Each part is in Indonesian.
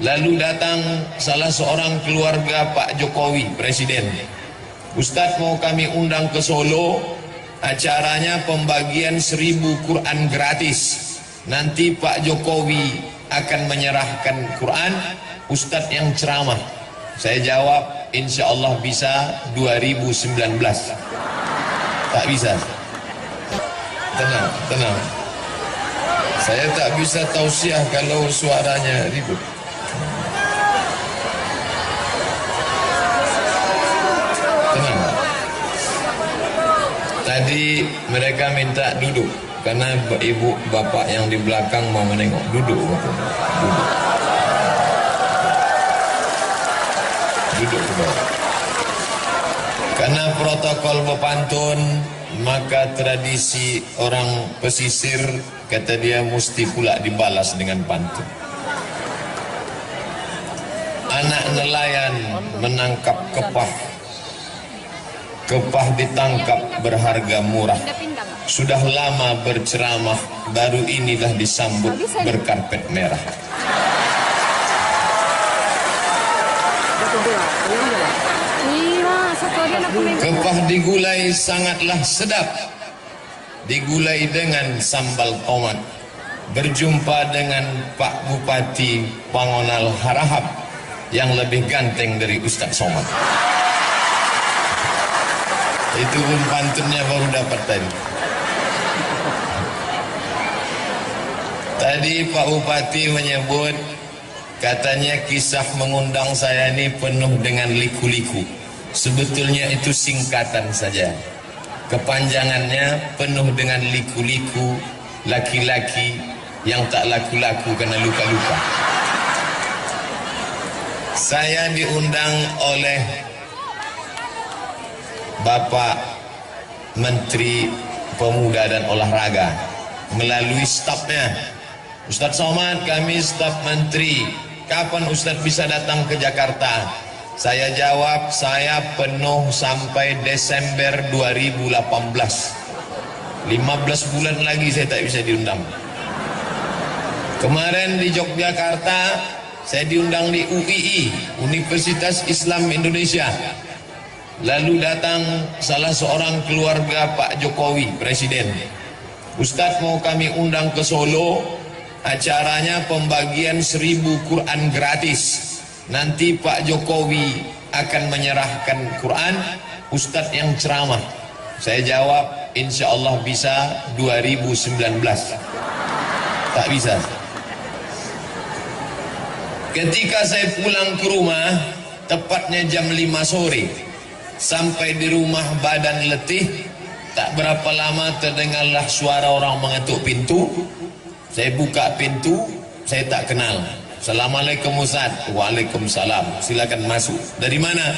Lalu datang salah seorang keluarga Pak Jokowi, Presiden. Ustadz, mau kami undang ke Solo, acaranya pembagian 1000 Quran gratis. Nanti Pak Jokowi akan menyerahkan Quran, Ustadz yang ceramah. Saya jawab, insya Allah bisa 2019. Tak bisa. Tenang, tenang. Saya tak bisa tausiah kalau suaranya ribut. Tenang. Tadi mereka minta duduk karena ibu bapak yang di belakang mau menengok. Duduk, duduk. Duduk ke bawah. Karena protokol bepantun, maka tradisi orang pesisir, kata dia, mesti pula dibalas dengan pantun. Anak nelayan menangkap kepah. Kepah ditangkap berharga murah. Sudah lama berceramah, baru inilah disambut berkarpet merah. Kepah digulai sangatlah sedap, digulai dengan sambal tomat. Berjumpa dengan Pak Bupati Pangonal Harahap yang lebih ganteng dari Ustadz Somad. Itu pun pantunnya baru dapat tadi. Tadi Pak Bupati menyebut, katanya kisah mengundang saya ini penuh dengan liku-liku. Sebetulnya itu singkatan saja. Kepanjangannya penuh dengan liku-liku, laki-laki yang tak laku-laku karena luka-luka. Saya diundang oleh Bapak Menteri Pemuda dan Olahraga melalui stafnya. Ustadz Somad, kami staf menteri, kapan Ustadz bisa datang ke Jakarta? Saya jawab, saya penuh sampai Desember 2018. 15 bulan lagi saya tak bisa diundang. Kemarin di Yogyakarta, saya diundang di UII, Universitas Islam Indonesia. Lalu datang salah seorang keluarga Pak Jokowi, Presiden. Ustadz, mau kami undang ke Solo, acaranya pembagian 1000 Quran gratis. Nanti Pak Jokowi akan menyerahkan Quran, Ustadz yang ceramah. Saya jawab, insya Allah bisa 2019. Tak bisa. Ketika saya pulang ke rumah, tepatnya jam 5 sore, sampai di rumah badan letih, tak berapa lama terdengarlah suara orang mengetuk pintu. Saya buka pintu, saya tak kenal. Assalamualaikum Ustaz. Waalaikumsalam. Silakan masuk. Dari mana?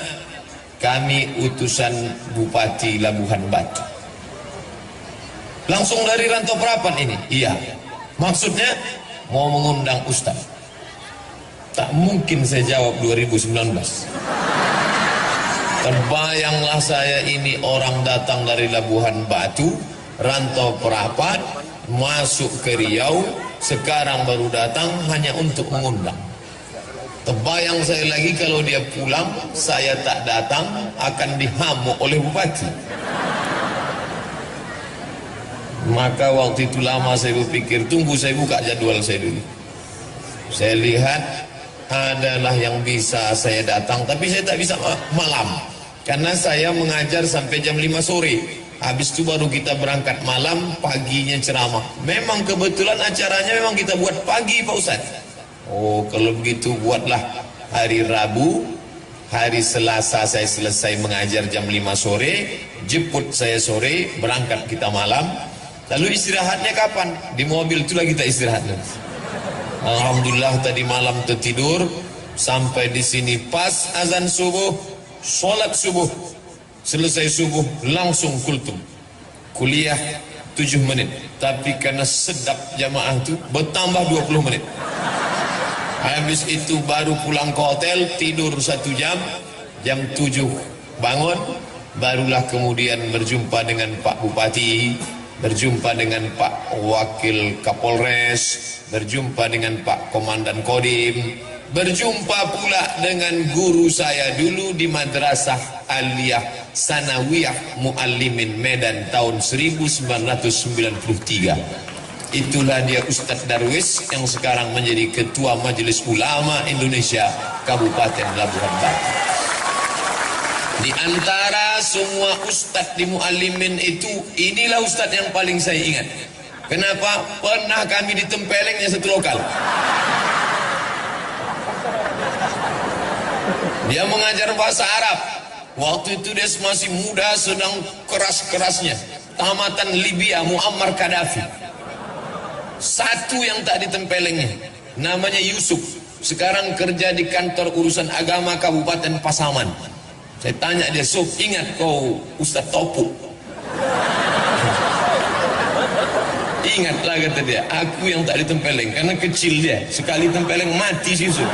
Kami utusan Bupati Labuhan Batu. Langsung dari Rantau Prapan ini? Iya. Maksudnya mau mengundang Ustaz. Tak mungkin saya jawab 2019. Terbayanglah saya ini orang datang dari Labuhan Batu, Rantau Prapan, masuk ke Riau, sekarang baru datang hanya untuk mengundang. Terbayang saya lagi kalau dia pulang, saya tak datang, akan dihamuk oleh bupati. Maka waktu itu lama saya berpikir, tunggu saya buka jadwal saya dulu. Saya lihat adalah yang bisa saya datang, tapi saya tak bisa malam. Karena saya mengajar sampai jam 5 sore. Habis itu baru kita berangkat malam, paginya ceramah. Memang kebetulan acaranya memang kita buat pagi Pak Ustaz. Oh, kalau begitu buatlah hari Rabu, hari Selasa saya selesai mengajar jam 5 sore, jemput saya sore, berangkat kita malam. Lalu istirahatnya kapan? Di mobil itulah kita istirahat. Alhamdulillah tadi malam tertidur, sampai di sini pas azan subuh, sholat subuh. Selesai subuh langsung kultum. Kuliah 7 menit. Tapi karena sedap jamaah itu bertambah 20 menit. Habis itu baru pulang ke hotel, tidur 1 jam. Jam 7 bangun. Barulah kemudian berjumpa dengan Pak Bupati, berjumpa dengan Pak Wakil Kapolres, berjumpa dengan Pak Komandan Kodim, berjumpa pula dengan guru saya dulu di Madrasah Aliyah Sanawiyah Muallimin Medan tahun 1993. Itulah dia Ustadz Darwis yang sekarang menjadi Ketua Majelis Ulama Indonesia Kabupaten Labuhan Batu. Di antara semua ustadz di Muallimin itu, inilah ustadz yang paling saya ingat. Kenapa? Pernah kami ditempelengnya satu lokal. Dia mengajar bahasa Arab. Waktu itu dia masih muda, sedang keras-kerasnya. Tamatan Libya, Muammar Gaddafi. Satu yang tak ditempelengnya, namanya Yusuf. Sekarang kerja di kantor urusan agama Kabupaten Pasaman. Saya tanya dia, Sof, ingat kau Ustaz Topu? Ingatlah, kata dia, aku yang tak ditempeleng. Karena kecil dia, sekali tempeleng mati si Yusuf.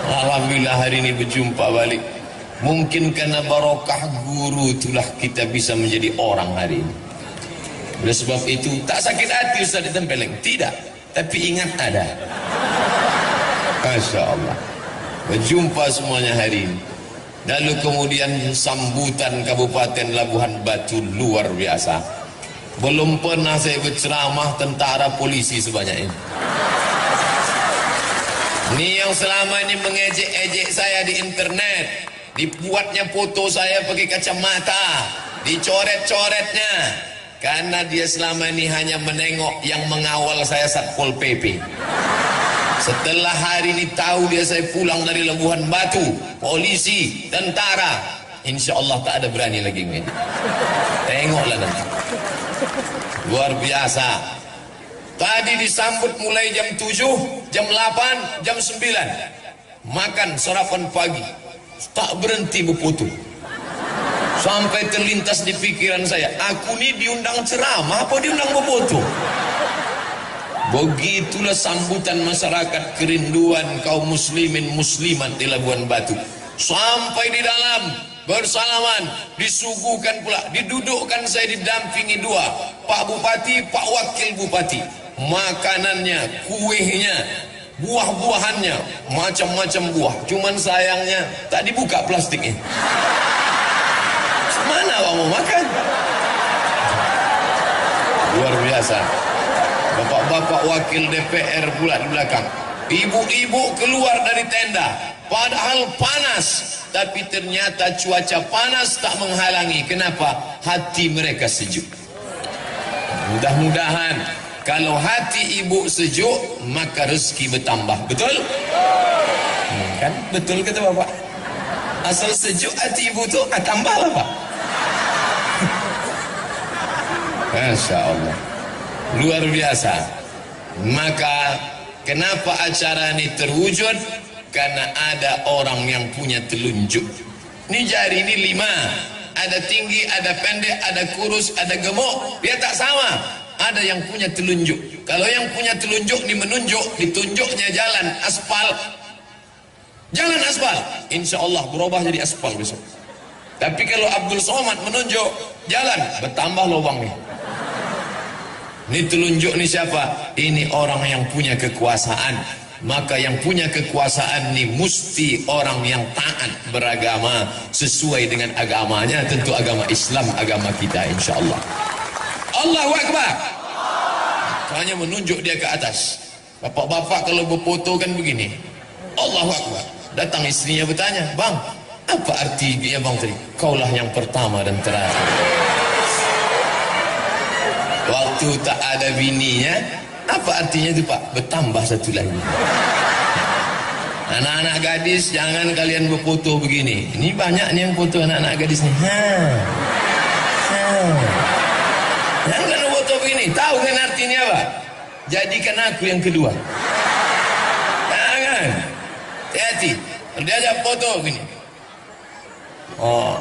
Alhamdulillah hari ini berjumpa balik. Mungkin karena barokah guru itulah kita bisa menjadi orang hari ini. Oleh sebab itu tak sakit hati Ustaz ditempeleng, tidak, tapi ingat ada. Masya Allah, berjumpa semuanya hari ini. Lalu kemudian sambutan Kabupaten Labuhan Batu luar biasa. Belum pernah saya berceramah tentara polisi sebanyak ini. Ini yang selama ini mengejek-ejek saya di internet, dibuatnya foto saya pakai kacamata, dicoret-coretnya, karena dia selama ini hanya menengok yang mengawal saya Satpol PP. Setelah hari ini tahu dia saya pulang dari Labuhan Batu, polisi, tentara, insya Allah tak ada berani lagi ngejek. Tengoklah nanti. Luar biasa. Tadi disambut mulai jam 7, jam 8, jam 9. Makan sarapan pagi. Tak berhenti berfoto. Sampai terlintas di pikiran saya, aku ni diundang ceramah apa diundang berfoto? Begitulah sambutan masyarakat kerinduan kaum muslimin muslimat di Labuhan Batu. Sampai di dalam bersalaman, disuguhkan pula, didudukkan saya didampingi dua, Pak Bupati, Pak Wakil Bupati. Makanannya, kuehnya, buah-buahannya, macam-macam buah. Cuman sayangnya tak dibuka plastiknya. Mana kamu makan? Luar biasa. Bapak-bapak wakil DPR pula di belakang. Ibu-ibu keluar dari tenda, padahal panas, tapi ternyata cuaca panas tak menghalangi. Kenapa? Hati mereka sejuk. Mudah-mudahan kalau hati ibu sejuk, maka rezeki bertambah. Betul? Kan? Betul kata bapak. Asal sejuk hati ibu tu, tambahlah pak. Masya Allah. Luar biasa. Maka kenapa acara ini terwujud? Karena ada orang yang punya telunjuk. Ini jari ini 5. Ada tinggi, ada pendek, ada kurus, ada gemuk. Dia tak sama. Ada yang punya telunjuk. Kalau yang punya telunjuk ini menunjuk, ditunjuknya jalan aspal. Jalan aspal, insya Allah berubah jadi aspal besok. Tapi kalau Abdul Somad menunjuk jalan, bertambah lubangnya. Ini telunjuk ini siapa? Ini orang yang punya kekuasaan. Maka yang punya kekuasaan ini mesti orang yang taat beragama sesuai dengan agamanya, tentu agama Islam, agama kita insya Allah. Allahu Akbar. Hanya menunjuk dia ke atas. Bapak-bapak kalau berfoto kan begini, Allahu Akbar. Datang istrinya bertanya, bang, apa artinya bang tadi? Kaulah yang pertama dan terakhir. Waktu tak ada bininya, apa artinya itu pak? Bertambah satu lagi. Anak-anak gadis, jangan kalian berfoto begini. Ini banyak nih yang foto anak-anak gadis nih. Jangan foto begini. Tahu kan artinya apa? Jadikan aku yang kedua. Jangan. Hati-hati. Diajak foto begini. Oh,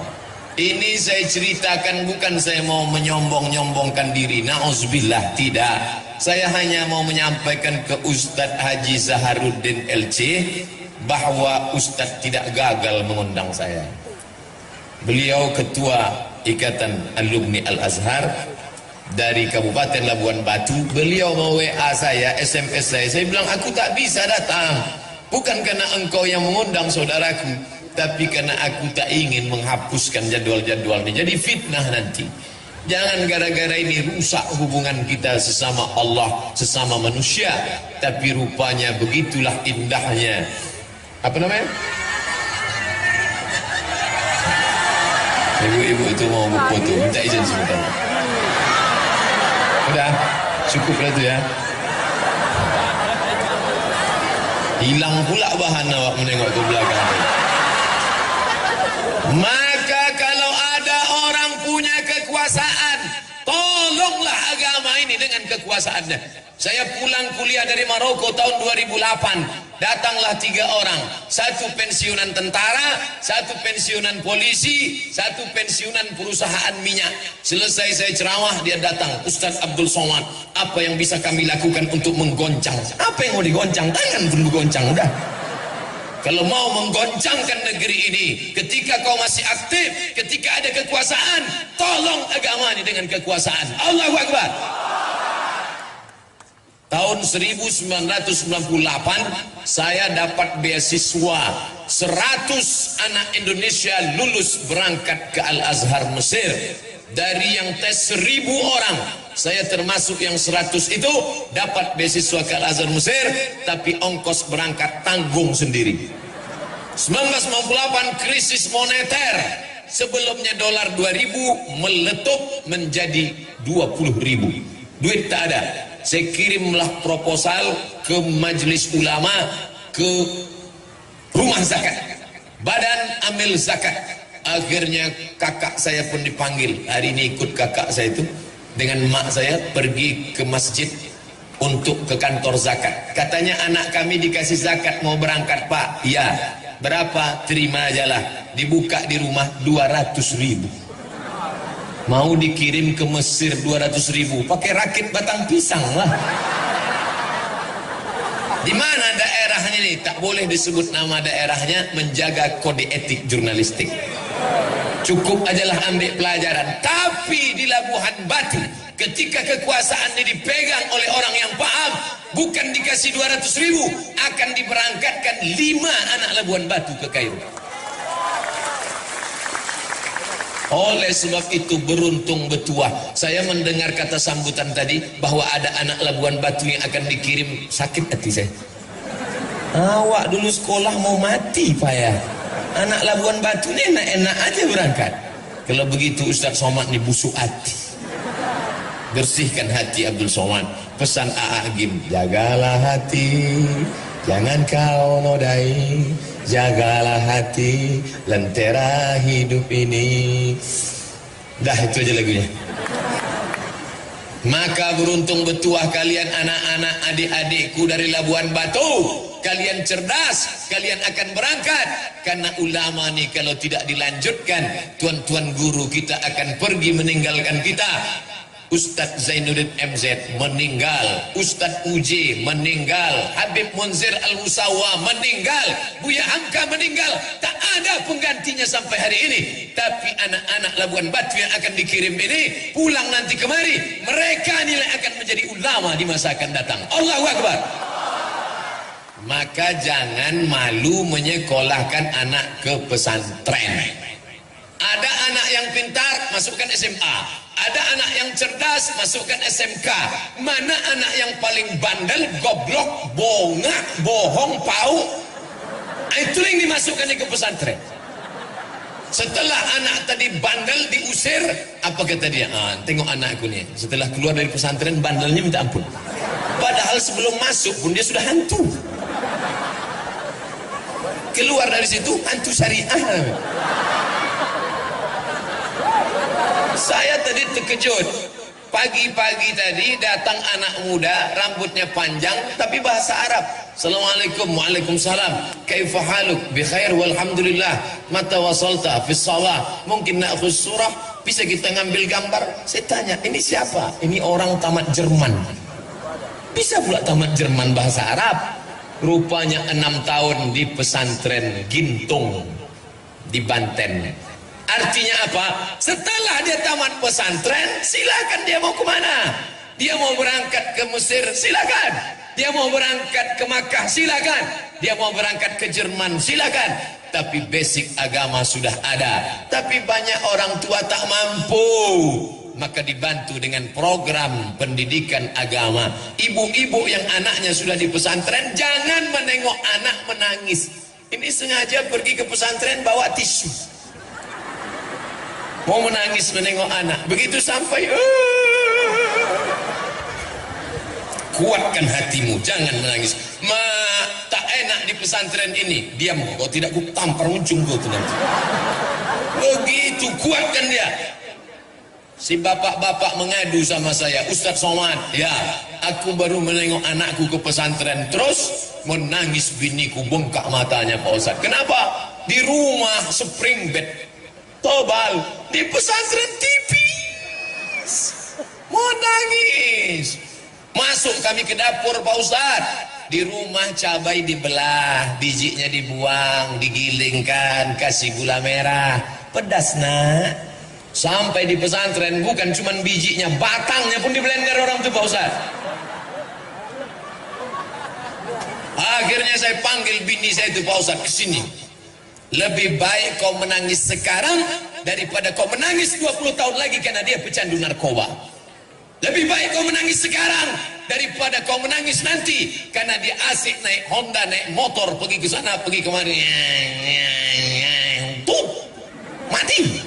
ini saya ceritakan bukan saya mau menyombong-nyombongkan diri. Na'udzubillah, tidak. Saya hanya mau menyampaikan ke Ustadz Haji Zaharuddin LC bahwa Ustadz tidak gagal mengundang saya. Beliau ketua Ikatan Alumni Al-Azhar, dari Kabupaten Labuan Batu. Beliau mau WA saya, SMS saya bilang aku tak bisa datang, bukan karena engkau yang mengundang saudaraku, tapi karena aku tak ingin menghapuskan jadwal-jadwalnya, jadi fitnah nanti. Jangan gara-gara ini rusak hubungan kita sesama Allah, sesama manusia. Tapi rupanya begitulah indahnya, apa namanya, ibu-ibu itu mau foto, minta izin sebentar. Udah, cukup lah itu ya. Hilang pula bahan awak menengok ke belakang. Maka kalau ada orang punya kekuasaan, tolonglah agama ini dengan kekuasaannya. Saya pulang kuliah dari Maroko tahun 2008, datanglah 3 orang, 1 pensiunan tentara, 1 pensiunan polisi, 1 pensiunan perusahaan minyak. Selesai saya ceramah, dia datang, Ustaz Abdul Somad, apa yang bisa kami lakukan untuk menggoncang? Apa yang mau digoncang? Tangan pun bergoncang, udah. Kalau mau menggoncangkan negeri ini, ketika kau masih aktif, ketika ada kekuasaan, tolong agama ini dengan kekuasaan. Allahu Akbar. Tahun 1998 saya dapat beasiswa 100 anak Indonesia lulus berangkat ke Al-Azhar Mesir. Dari yang tes 1000 orang, saya termasuk yang 100 itu dapat beasiswa ke Al-Azhar Mesir, tapi ongkos berangkat tanggung sendiri. 1998 krisis moneter, sebelumnya dolar 2000 meletup menjadi 20.000, duit tak ada. Saya kirimlah proposal ke majelis ulama, ke rumah zakat, badan amil zakat. Akhirnya kakak saya pun dipanggil. Hari ini ikut kakak saya itu dengan mak saya pergi ke masjid untuk ke kantor zakat. Katanya anak kami dikasih zakat mau berangkat, Pak. Ya, berapa? Terima ajalah. Dibuka di rumah 200.000. Mau dikirim ke Mesir 200.000, pakai rakit batang pisang lah. Di mana daerahnya ini? Tak boleh disebut nama daerahnya, menjaga kode etik jurnalistik. Cukup ajalah ambil pelajaran. Tapi di Labuhan Batu, ketika kekuasaan ini dipegang oleh orang yang paham, bukan dikasih 200.000, akan diberangkatkan 5 anak Labuan Batu ke Kairo. Oleh sebab itu beruntung betuah saya mendengar kata sambutan tadi bahwa ada anak Labuan Batu yang akan dikirim. Sakit hati saya. Awak dulu sekolah mau mati Pak ya. Anak Labuan Batu ini enak-enak aja berangkat. Kalau begitu Ustaz Somad ini busuk hati. Bersihkan hati Abdul Somad. Pesan A.A. Gim, jagalah hati, jangan kau nodai, jagalah hati, lentera hidup ini. Dah itu aja lagunya. Maka beruntung betuah kalian anak-anak adik-adikku dari Labuan Batu. Kalian cerdas, kalian akan berangkat. Karena ulama nih kalau tidak dilanjutkan, tuan-tuan guru kita akan pergi meninggalkan kita. Ustadz Zainuddin MZ meninggal, Ustadz Uji meninggal, Habib Munzir Al-Musawa meninggal, Buya Hamka meninggal. Tak ada penggantinya sampai hari ini. Tapi anak-anak Labuan Batu yang akan dikirim ini pulang nanti kemari, mereka nilai akan menjadi ulama di masa akan datang. Allahu Akbar. Maka jangan malu menyekolahkan anak ke pesantren. Ada anak yang pintar, masukkan SMA. Ada anak yang cerdas, masukkan SMK. Mana anak yang paling bandel, goblok, bongak, bohong, pau? Itu yang dimasukkan ke pesantren. Setelah anak tadi bandel diusir, apa kata dia? Tengok anakku nih, setelah keluar dari pesantren bandelnya minta ampun. Padahal sebelum masuk pun dia sudah hantu. Keluar dari situ hantu syariah. Saya tadi terkejut. Pagi-pagi tadi datang anak muda, rambutnya panjang tapi bahasa Arab. Assalamualaikum, waalaikumsalam. Kaifa haluk? Bi khair walhamdulillah. Mata wasalta fi shalah. Mungkin na'khudh surah, bisa kita ngambil gambar. Saya tanya, ini siapa? Ini orang tamat Jerman. Bisa pula tamat Jerman bahasa Arab. Rupanya 6 tahun di pesantren Gintung di Banten. Artinya apa? Setelah dia tamat pesantren, silakan dia mau kemana. Dia mau berangkat ke Mesir, silakan. Dia mau berangkat ke Makkah, silakan. Dia mau berangkat ke Jerman, silakan. Tapi basic agama sudah ada. Tapi banyak orang tua tak mampu, maka dibantu dengan program pendidikan agama. Ibu-ibu yang anaknya sudah di pesantren, jangan menengok anak menangis. Ini sengaja pergi ke pesantren bawa tisu, mau menangis menengok anak. Begitu sampai kuatkan hatimu, jangan menangis. Tak enak di pesantren ini, diam. Kau tidak, ku tampar ujung kau tu nanti. Begitu kuatkan dia. Si bapak-bapak mengadu sama saya, Ustaz Somad, ya, aku baru menengok anakku ke pesantren, terus menangis biniku, bengkak matanya Pak Ustaz. Kenapa? Di rumah spring bed tebal, di pesantren tipis, mau nangis. Masuk kami ke dapur Pak Ustaz, di rumah cabai dibelah, bijinya dibuang, digilingkan, kasih gula merah, pedas nak. Sampai di pesantren bukan cuma bijinya, batangnya pun diblender orang tuh Pak Ustaz. Akhirnya saya panggil bini saya itu, Pak Ustaz, kesini. Lebih baik kau menangis sekarang daripada kau menangis 20 tahun lagi karena dia pecandu narkoba. Lebih baik kau menangis sekarang daripada kau menangis nanti karena dia asik naik Honda, naik motor, pergi ke sana, pergi kemari. Tuh, mati.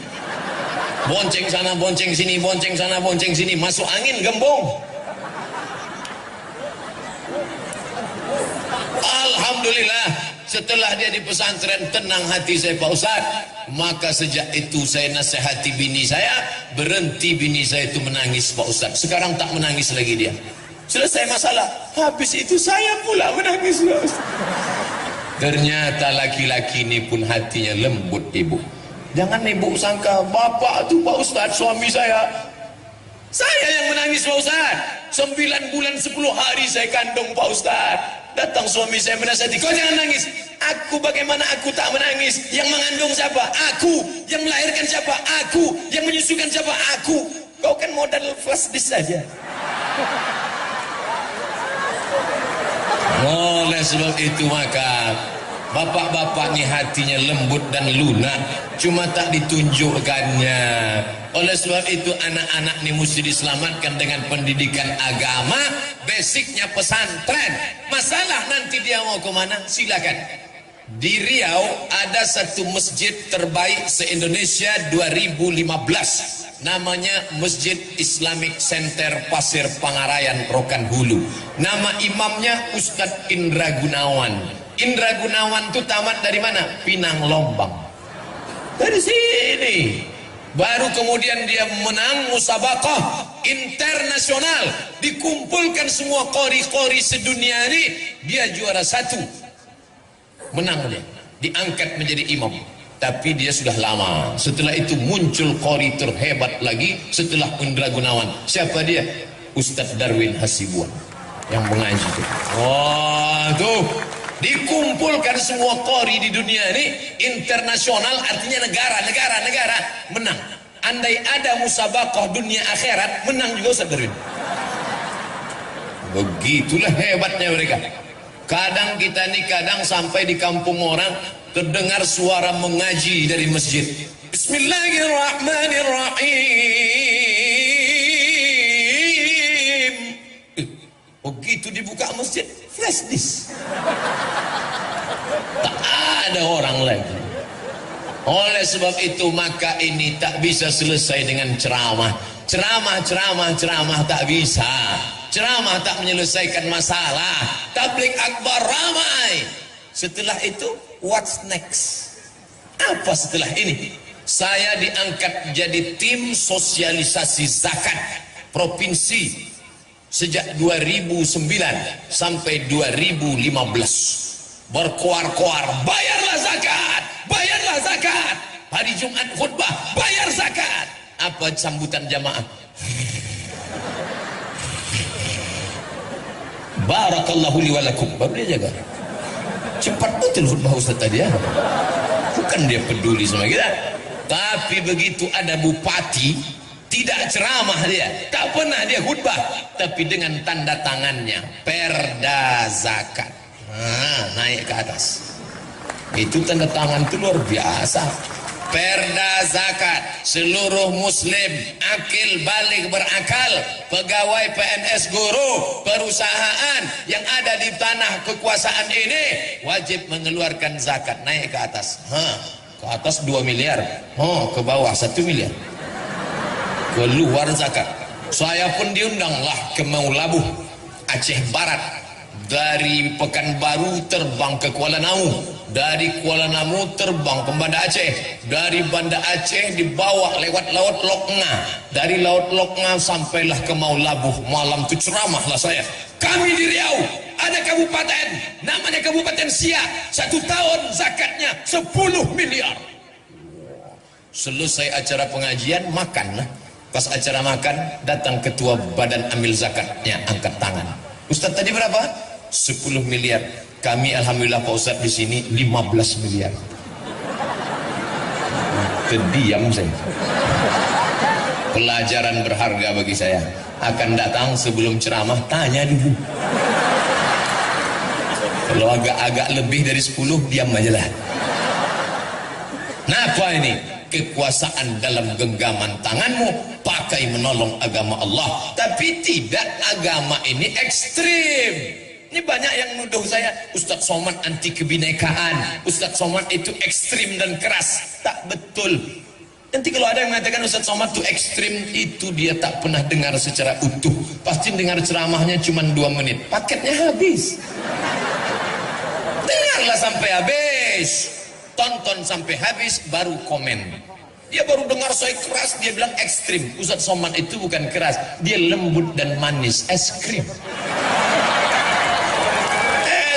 Bonceng sana, bonceng sini, bonceng sana, bonceng sini, masuk angin gembong. Alhamdulillah, setelah dia di pesantren, tenang hati saya Pak Ustaz. Maka sejak itu saya nasihati bini saya, berhenti bini saya itu menangis Pak Ustaz. Sekarang tak menangis lagi dia. Selesai masalah, habis itu saya pula menangis Pak Ustaz. Ternyata laki-laki ini pun hatinya lembut ibu. Jangan ibu sangka bapak tu Pak Ustaz, suami saya yang menangis Pak Ustaz. 9 bulan 10 hari saya kandung Pak Ustaz. Datang suami saya menasihati, kau jangan nangis. Aku, bagaimana aku tak menangis? Yang mengandung siapa? Aku. Yang melahirkan siapa? Aku. Yang menyusukan siapa? Aku. Kau kan modal flash disk saja. Oleh sebab itu maka bapak-bapak ini hatinya lembut dan lunak, cuma tak ditunjukkannya. Oleh sebab itu anak-anak ini mesti diselamatkan dengan pendidikan agama, basicnya pesantren. Masalah nanti dia mau kemana, silakan. Di Riau ada satu masjid terbaik se-Indonesia 2015. Namanya Masjid Islamic Center Pasir Pangarayan, Rokan Hulu. Nama imamnya Ustadz Indra Gunawan. Indra Gunawan itu tamat dari mana? Pinang Lombang. Dari sini. Baru kemudian dia menang musabaqah internasional. Dikumpulkan semua qori-qori sedunia ini, dia juara 1. Menang dia. Diangkat menjadi imam. Tapi dia sudah lama. Setelah itu muncul qori terhebat lagi setelah Indra Gunawan. Siapa dia? Ustadz Darwin Hasibuan yang mengaji itu. Wah, tuh. Dikumpulkan semua qori di dunia ini internasional, artinya negara menang. Andai ada musabaqah dunia akhirat, menang juga Ustaz Darwin. Begitulah hebatnya mereka. Kadang kita nih, kadang sampai di kampung orang terdengar suara mengaji dari masjid. Bismillahirrahmanirrahim. Begitu dibuka masjid, flash disk. Tak ada orang lagi. Oleh sebab itu maka ini tak bisa selesai dengan ceramah. Ceramah tak bisa. Ceramah tak menyelesaikan masalah. Tabligh akbar ramai. Setelah itu what's next? Apa setelah ini? Saya diangkat jadi tim sosialisasi zakat provinsi sejak 2009 sampai 2015. Berkoar-koar, bayarlah zakat. Hari Jumat khutbah, bayar zakat. Apa sambutan jamaah? Barakallahu li wa lakum. Baru dia jaga. Cepat betul khutbah Ustaz tadi ya. Bukan dia peduli sama kita. Tapi begitu ada bupati, tidak ceramah dia, tak pernah dia khutbah, tapi dengan tanda tangannya perda zakat, naik ke atas. Itu tanda tangan itu luar biasa. Perda zakat, seluruh muslim akil balik berakal, pegawai PNS, guru, perusahaan yang ada di tanah kekuasaan ini wajib mengeluarkan zakat. Naik ke atas, ke atas 2 miliar, ke bawah 1 miliar, keluar zakat. Saya pun diundanglah ke Maulabuh, Aceh Barat. Dari Pekanbaru terbang ke Kuala Namu, dari Kuala Namu terbang ke Banda Aceh, dari Banda Aceh dibawa lewat Laut Lokna, dari Laut Lokna sampailah ke Maulabuh. Malam itu ceramahlah saya. Kami di Riau ada kabupaten namanya Kabupaten Siak, 1 tahun zakatnya 10 miliar. Selesai acara pengajian, makanlah. Pas acara makan, datang ketua badan amil zakatnya, angkat tangan. Ustaz tadi berapa? 10 miliar. Kami alhamdulillah Pak Ustaz di sini 15 miliar. Terdiam saya. Pelajaran berharga bagi saya. Akan datang sebelum ceramah, tanya dulu. Kalau agak-agak lebih dari 10, diam aja lah. Nah, apa ini? Kekuasaan dalam genggaman tanganmu, pakai menolong agama Allah. Tapi tidak, agama ini ekstrim. Ini banyak yang nuduh saya, Ustadz Somad anti kebinekaan, Ustadz Somad itu ekstrim dan keras. Tak betul. Nanti kalau ada yang mengatakan Ustadz Somad itu ekstrim, itu dia tak pernah dengar secara utuh. Pasti dengar ceramahnya cuma 2 menit, paketnya habis. Dengarlah sampai habis, tonton sampai habis, baru komen. Dia baru dengar saya keras, dia bilang ekstrim. Ustadz Somad itu bukan keras, dia lembut dan manis, es krim.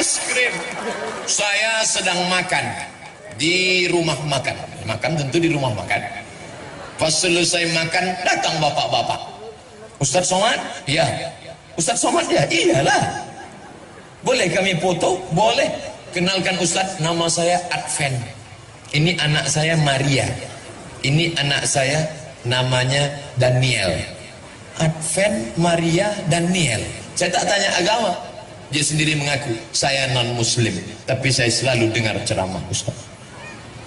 Es krim. Saya sedang makan di rumah makan, tentu di rumah makan. Pas selesai makan, datang bapak-bapak. Ustadz Somad? Ya. Ustadz Somad? Ya, iyalah. Boleh kami foto? Boleh. Kenalkan Ustadz, nama saya Adven. Ini anak saya Maria. Ini anak saya namanya Daniel. Adven, Maria, Daniel. Saya tak tanya agama. Dia sendiri mengaku, saya non muslim, tapi saya selalu dengar ceramah Ustaz.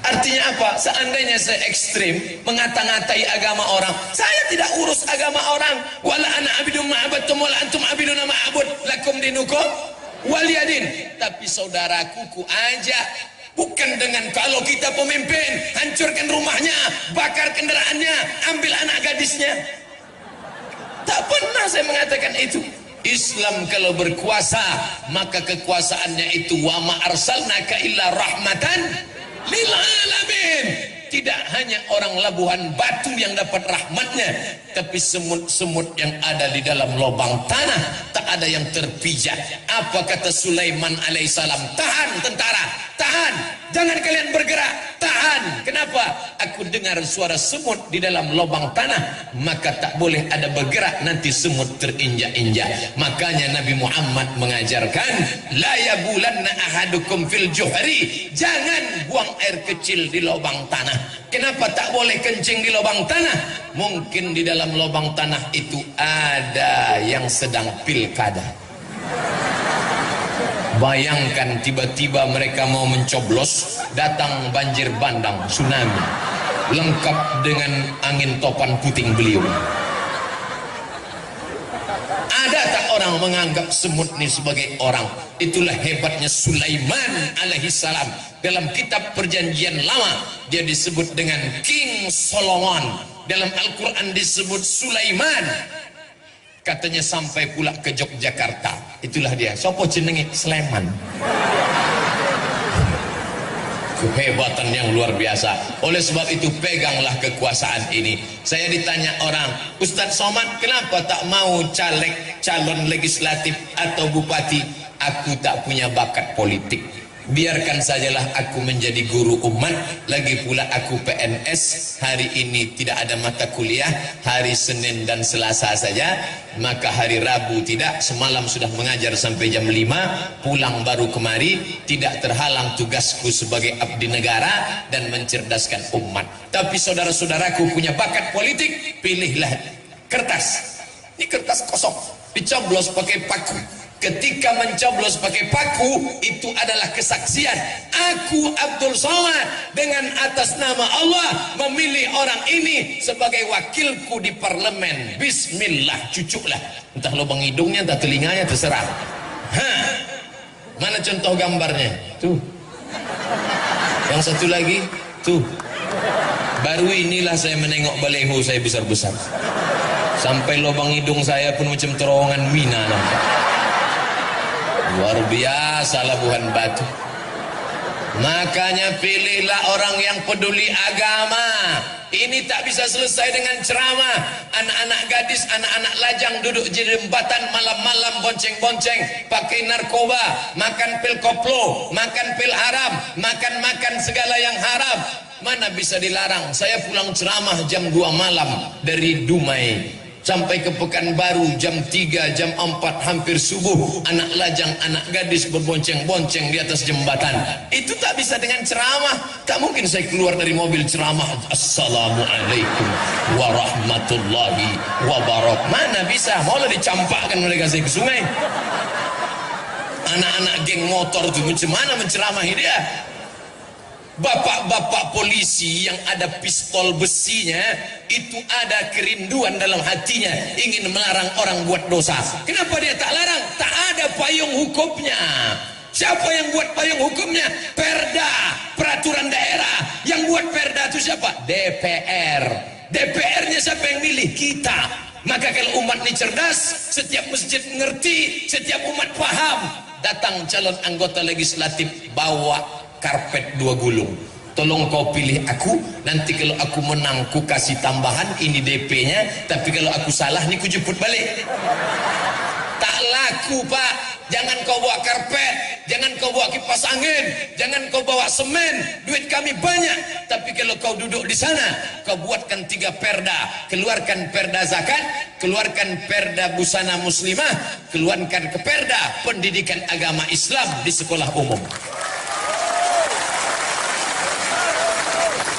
Artinya apa? Seandainya saya ekstrim mengata-ngatai agama orang, saya tidak urus agama orang. Wala ana abidun ma'abadtum wala antum abidun ma'abud lakum dinukum waliyadin. Tapi saudaraku ku ajak, bukan dengan kalau kita pemimpin, hancurkan rumahnya, bakar kendaraannya, ambil anak gadisnya. Tak pernah saya mengatakan itu. Islam kalau berkuasa, maka kekuasaannya itu wa ma arsalnaka illa rahmatan lil alamin. Tidak hanya orang Labuhan Batu yang dapat rahmatnya, tapi semut-semut yang ada di dalam lubang tanah tak ada yang terpijak. Apa kata Sulaiman alaihissalam? Tahan tentara, tahan, jangan kalian bergerak, tahan. Kenapa? Aku dengar suara semut di dalam lubang tanah, maka tak boleh ada bergerak, nanti semut terinjak-injak. Makanya Nabi Muhammad mengajarkan, la yabulanna ahadukum fil juhri, jangan buang air kecil di lubang tanah. Kenapa tak boleh kencing di lubang tanah? Mungkin di dalam lubang tanah itu ada yang sedang pilkada. Bayangkan tiba-tiba mereka mau mencoblos, datang banjir bandang, tsunami, lengkap dengan angin topan puting beliung. Ada tak orang menganggap semut ini sebagai orang? Itulah hebatnya Sulaiman alaihissalam. Dalam kitab perjanjian lama dia disebut dengan King Solomon. Dalam Al-Quran disebut Sulaiman. Katanya sampai pula ke Yogyakarta. Itulah dia. Sopo jenenge Sleman. Kehebatan yang luar biasa. Oleh sebab itu peganglah kekuasaan ini. Saya ditanya orang, Ustadz Somad kenapa tak mau caleg, calon legislatif atau bupati? Aku tak punya bakat politik. Biarkan sajalah aku menjadi guru umat, lagi pula aku PNS. Hari ini tidak ada mata kuliah, hari Senin dan Selasa saja, maka hari Rabu tidak. Semalam sudah mengajar sampai jam 5, pulang baru kemari. Tidak terhalang tugasku sebagai abdi negara dan mencerdaskan umat. Tapi saudara-saudaraku punya bakat politik, pilihlah kertas. Ini kertas kosong, dicoblos pakai paku. Ketika mencoblos pakai paku, itu adalah kesaksian. Aku Abdul Somad dengan atas nama Allah memilih orang ini sebagai wakilku di parlemen. Bismillah, cucuklah. Entah lubang hidungnya, entah telinganya, terserah. Mana contoh gambarnya? Tuh. Yang satu lagi, tuh. Baru inilah saya menengok baleho saya besar-besar. Sampai lubang hidung saya pun macam terowongan mina nampak. Luar biasa Labuhan Batu. Makanya pilihlah orang yang peduli agama. Ini tak bisa selesai dengan ceramah. Anak-anak gadis, anak-anak lajang duduk di jembatan malam-malam bonceng-bonceng, pakai narkoba, makan pil koplo, makan pil haram, makan segala yang haram. Mana bisa dilarang? Saya pulang ceramah jam 2 malam dari Dumai sampai ke Pekanbaru jam 3, jam 4 hampir subuh. Anak lajang, anak gadis berbonceng-bonceng di atas jembatan. Itu tak bisa dengan ceramah. Tak mungkin saya keluar dari mobil ceramah, Assalamualaikum warahmatullahi wabarakatuh. Mana bisa? Maulah dicampakkan mereka saya ke sungai. Anak-anak geng motor itu macam mana menceramahi dia? Bapak-bapak polisi yang ada pistol besinya, itu ada kerinduan dalam hatinya, ingin melarang orang buat dosa. Kenapa dia tak larang? Tak ada payung hukumnya. Siapa yang buat payung hukumnya? Perda, peraturan daerah. Yang buat perda itu siapa? DPR. DPR-nya siapa yang milih? Kita. Maka kalau umat ini cerdas, setiap masjid mengerti, setiap umat paham. Datang calon anggota legislatif, bawa karpet 2 gulung. Tolong kau pilih aku, nanti kalau aku menang ku kasih tambahan, ini DP-nya, tapi kalau aku salah nih ku jemput balik. Tak laku Pak. Jangan kau bawa karpet, jangan kau bawa kipas angin, jangan kau bawa semen, duit kami banyak. Tapi kalau kau duduk di sana, kau buatkan 3 perda, keluarkan perda zakat, keluarkan perda busana muslimah, keluarkan ke perda pendidikan agama Islam di sekolah umum.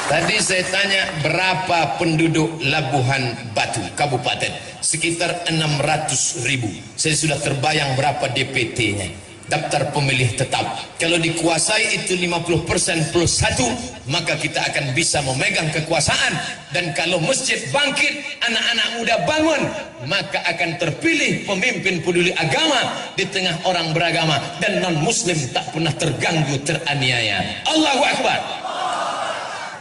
Tadi saya tanya berapa penduduk Labuhan Batu Kabupaten, sekitar 600.000. Saya sudah terbayang berapa DPT-nya, daftar pemilih tetap. Kalau dikuasai itu 50% plus 1, maka kita akan bisa memegang kekuasaan. Dan kalau masjid bangkit, anak-anak muda bangun, maka akan terpilih pemimpin peduli agama di tengah orang beragama, dan non muslim tak pernah terganggu, teraniaya. Allahu Akbar.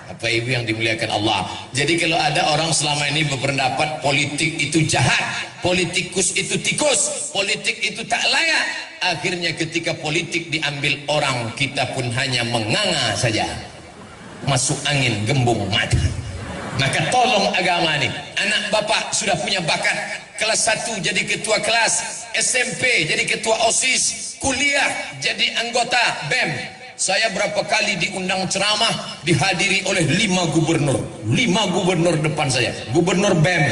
Bapak Ibu yang dimuliakan Allah. Jadi kalau ada orang selama ini berpendapat politik itu jahat, politikus itu tikus, politik itu tak layak, akhirnya ketika politik diambil orang, kita pun hanya menganga saja, masuk angin gembung mati. Maka tolong agama ini. Anak bapak sudah punya bakat, kelas 1 jadi ketua kelas, SMP jadi ketua OSIS, kuliah jadi anggota BEM. Saya berapa kali diundang ceramah, dihadiri oleh 5 gubernur. 5 gubernur depan saya. Gubernur BEM,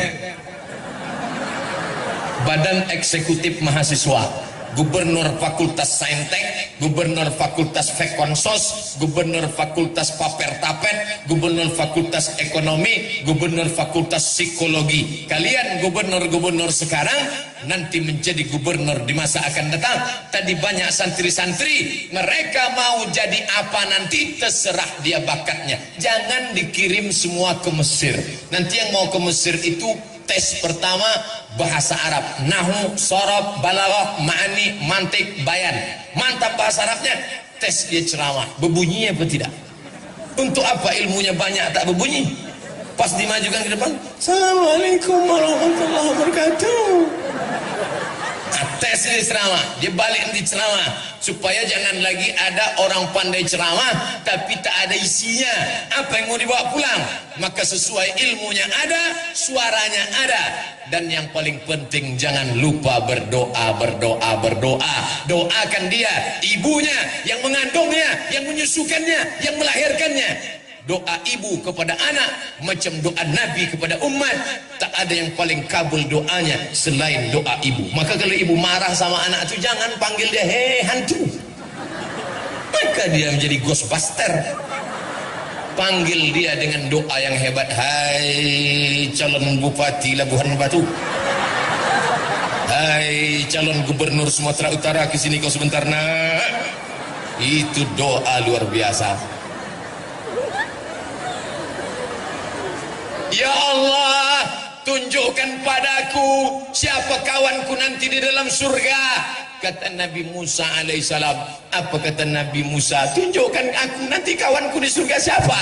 Badan Eksekutif Mahasiswa, Gubernur Fakultas Saintek, Gubernur Fakultas Fekonsos, Gubernur Fakultas Paper-Tapet, Gubernur Fakultas Ekonomi, Gubernur Fakultas Psikologi. Kalian gubernur-gubernur sekarang nanti menjadi gubernur di masa akan datang. Tadi banyak santri-santri, mereka mau jadi apa nanti terserah dia bakatnya. Jangan dikirim semua ke Mesir. Nanti yang mau ke Mesir itu tes pertama bahasa Arab, nahu, sorob, balaghah, ma'ani, mantik, bayan. Mantap bahasa Arabnya, tes dia ceramah, berbunyi apa tidak? Untuk apa ilmunya banyak tak berbunyi? Pas dimajukan ke depan, Assalamualaikum warahmatullahi wabarakatuh. Nah, tes dia ceramah, dia balik nanti ceramah, supaya jangan lagi ada orang pandai ceramah tapi tak ada isinya. Apa yang mau dibawa pulang? Maka sesuai ilmunya ada, suaranya ada. Dan yang paling penting, jangan lupa berdoa, berdoa, berdoa. Doakan dia, ibunya, yang mengandungnya, yang menyusukannya, yang melahirkannya. Doa ibu kepada anak macam doa Nabi kepada umat. Tak ada yang paling kabul doanya selain doa ibu. Maka kalau ibu marah sama anak itu, jangan panggil dia hei hantu, maka dia menjadi ghostbuster. Panggil dia dengan doa yang hebat. Hai calon bupati Labuhan Batu, hai calon gubernur Sumatera Utara, kesini kau sebentar nak. Itu doa luar biasa. Ya Allah, tunjukkan padaku siapa kawanku nanti di dalam surga. Kata Nabi Musa alaihissalam. Apa kata Nabi Musa? Tunjukkan aku nanti kawanku di surga siapa?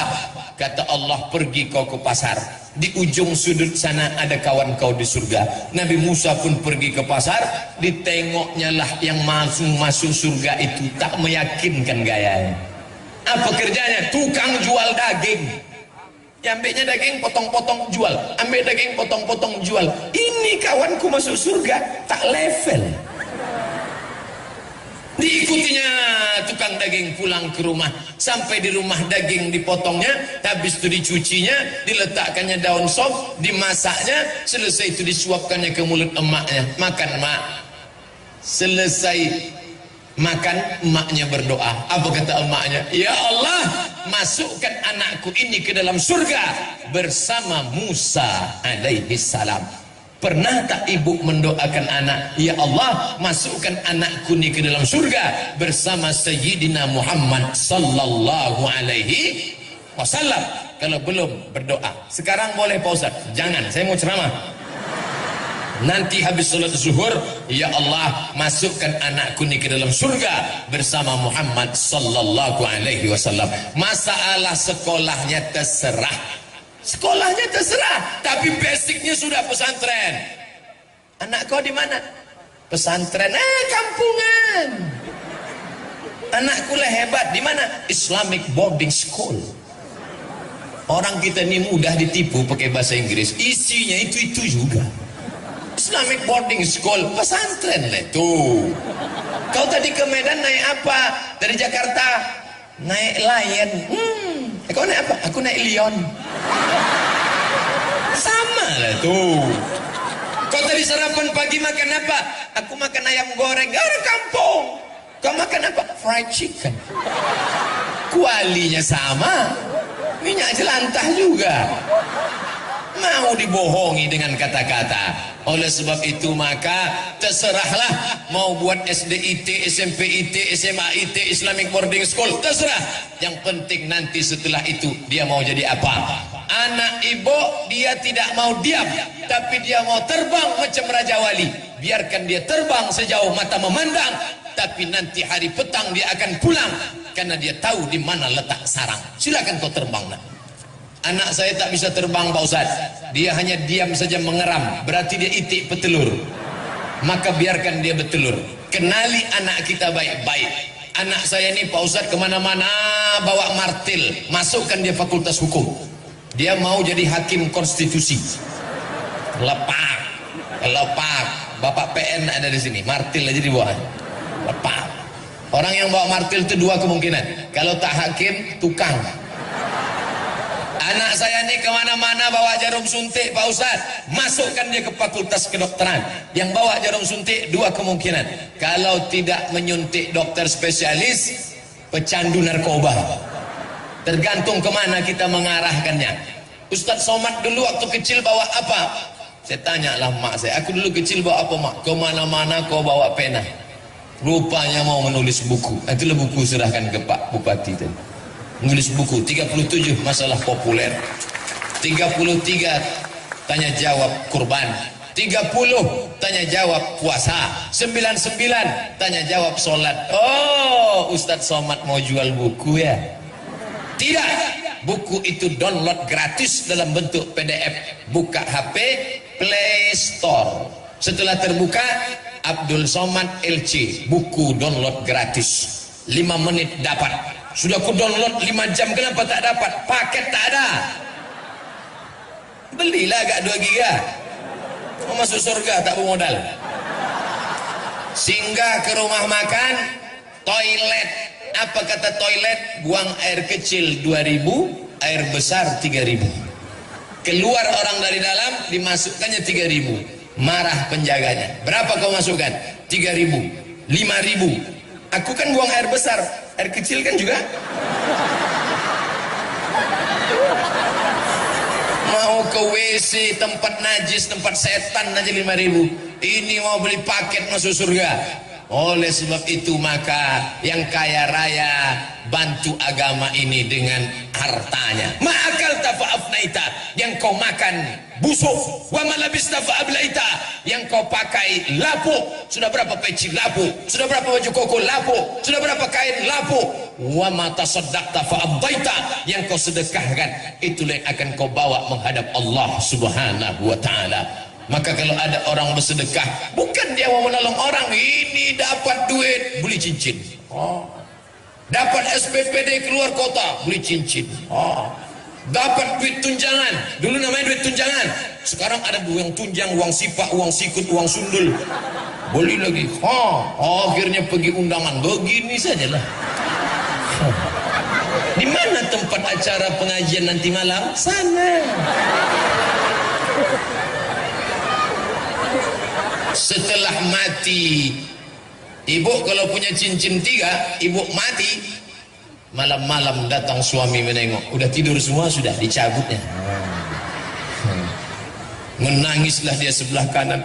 Kata Allah, pergi kau ke pasar, di ujung sudut sana ada kawan kau di surga. Nabi Musa pun pergi ke pasar, ditengoknya lah yang masuk surga itu tak meyakinkan gayanya. Apa kerjanya? Tukang jual daging. Ya, ambilnya daging potong-potong jual, ambil daging potong-potong jual. Ini kawanku masuk surga, tak level. Diikutinya tukang daging pulang ke rumah. Sampai di rumah daging dipotongnya, habis itu dicucinya, diletakkannya daun sop, dimasaknya, selesai itu disuapkannya ke mulut emaknya. Makan mak. Selesai makan, emaknya berdoa. Apa kata emaknya? Ya Allah, masukkan anakku ini ke dalam surga bersama Musa alaihi salam. Pernah tak ibu mendoakan anak, ya Allah, masukkan anakku ini ke dalam surga bersama Sayyidina Muhammad sallallahu alaihi wasallam? Kalau belum berdoa, sekarang boleh Pak Ustaz. Jangan, saya mau ceramah. Nanti habis sholat zuhur, ya Allah, masukkan anakku ini ke dalam surga bersama Muhammad sallallahu alaihi wasallam. Masalah sekolahnya terserah. Sekolahnya terserah, tapi basicnya sudah pesantren. Anak kau di mana? Pesantren. Kampungan. Anakku lah hebat. Di mana? Islamic boarding school. Orang kita ini mudah ditipu pakai bahasa Inggris. Isinya itu juga. Islamic boarding school, pesantren lah tuh. Kau tadi ke Medan naik apa? Dari Jakarta naik Lion. Kau naik apa? Aku naik Lion. Sama lah tuh. Kau tadi sarapan pagi makan apa? Aku makan ayam goreng. Orang kampung. Kau makan apa? Fried chicken. Kualinya sama, minyak jelantah juga. Mau dibohongi dengan kata-kata. Oleh sebab itu maka terserahlah, mau buat SDIT, SMPIT, SMAIT, Islamic Boarding School, terserah. Yang penting nanti setelah itu dia mau jadi apa. Anak ibu dia tidak mau diam, tapi dia mau terbang macam Raja Wali. Biarkan dia terbang sejauh mata memandang, tapi nanti hari petang dia akan pulang karena dia tahu di mana letak sarang. Silakan kau terbang nak. Anak saya tak bisa terbang Pak Ustaz. Dia hanya diam saja mengeram, berarti dia itik petelur. Maka biarkan dia bertelur. Kenali anak kita baik-baik. Anak saya ini Pak Ustaz kemana-mana bawa martil, masukkan dia fakultas hukum. Dia mau jadi hakim konstitusi. Lepak, lepak. Bapak PN ada di sini, martil aja dibawa. Lepak. Orang yang bawa martil itu dua kemungkinan. Kalau tak hakim, tukang. Anak saya ini kemana-mana bawa jarum suntik Pak Ustaz, masukkan dia ke fakultas kedokteran. Yang bawa jarum suntik dua kemungkinan. Kalau tidak menyuntik dokter spesialis, pecandu narkoba. Tergantung kemana kita mengarahkannya. Ustaz Somad dulu waktu kecil bawa apa? Saya tanya lah mak saya, aku dulu kecil bawa apa mak? Kemana-mana kau bawa pena. Rupanya mau menulis buku. Itulah buku serahkan ke Pak Bupati tadi. Menulis buku 37 masalah populer, 33 tanya jawab kurban, 30 tanya jawab puasa, 99 tanya jawab sholat. Oh, Ustadz Somad mau jual buku ya? Tidak, buku itu download gratis dalam bentuk PDF. Buka HP, Play Store. Setelah terbuka, Abdul Somad LC, buku download gratis 5 menit dapat. Sudah ku download 5 jam, kenapa tak dapat? Paket tak ada. Belilah agak 2 giga. Mau masuk surga tak bermodal. Singgah ke rumah makan, toilet. Apa kata toilet? Buang air kecil 2000, air besar 3000. Keluar orang dari dalam, dimasukkannya 3000. Marah penjaganya. Berapa kau masukkan? 3000, 5000. Aku kan buang air besar, air kecil kan juga. Mau ke WC, tempat najis, tempat setan aja 5000. Ini mau beli paket masuk surga. Oleh sebab itu maka yang kaya raya bantu agama ini dengan hartanya. Ma'akal tafa'afnaita, yang kau makan busuk. Wa malabista fa'ablaita, yang kau pakai lapuk. Sudah berapa peci lapuk? Sudah berapa baju koko lapuk? Sudah berapa kain lapuk? Wa mata saddaqta fa'abdaita, yang kau sedekahkan itulah yang akan kau bawa menghadap Allah Subhanahu wa ta'ala. Maka kalau ada orang bersedekah, bukan dia mau menolong orang, ini dapat duit, beli cincin. Dapat SPPD keluar kota, beli cincin. Dapat duit tunjangan, dulu namanya duit tunjangan. Sekarang ada uang tunjang, uang sipak, uang sikut, uang sundul. Beli lagi. Akhirnya pergi undangan, begini sajalah. Di mana tempat acara pengajian nanti malam? Sana. Setelah mati, ibu kalau punya cincin 3, ibu mati, malam-malam datang suami menengok, udah tidur semua, sudah dicabutnya. Menangislah dia sebelah kanan,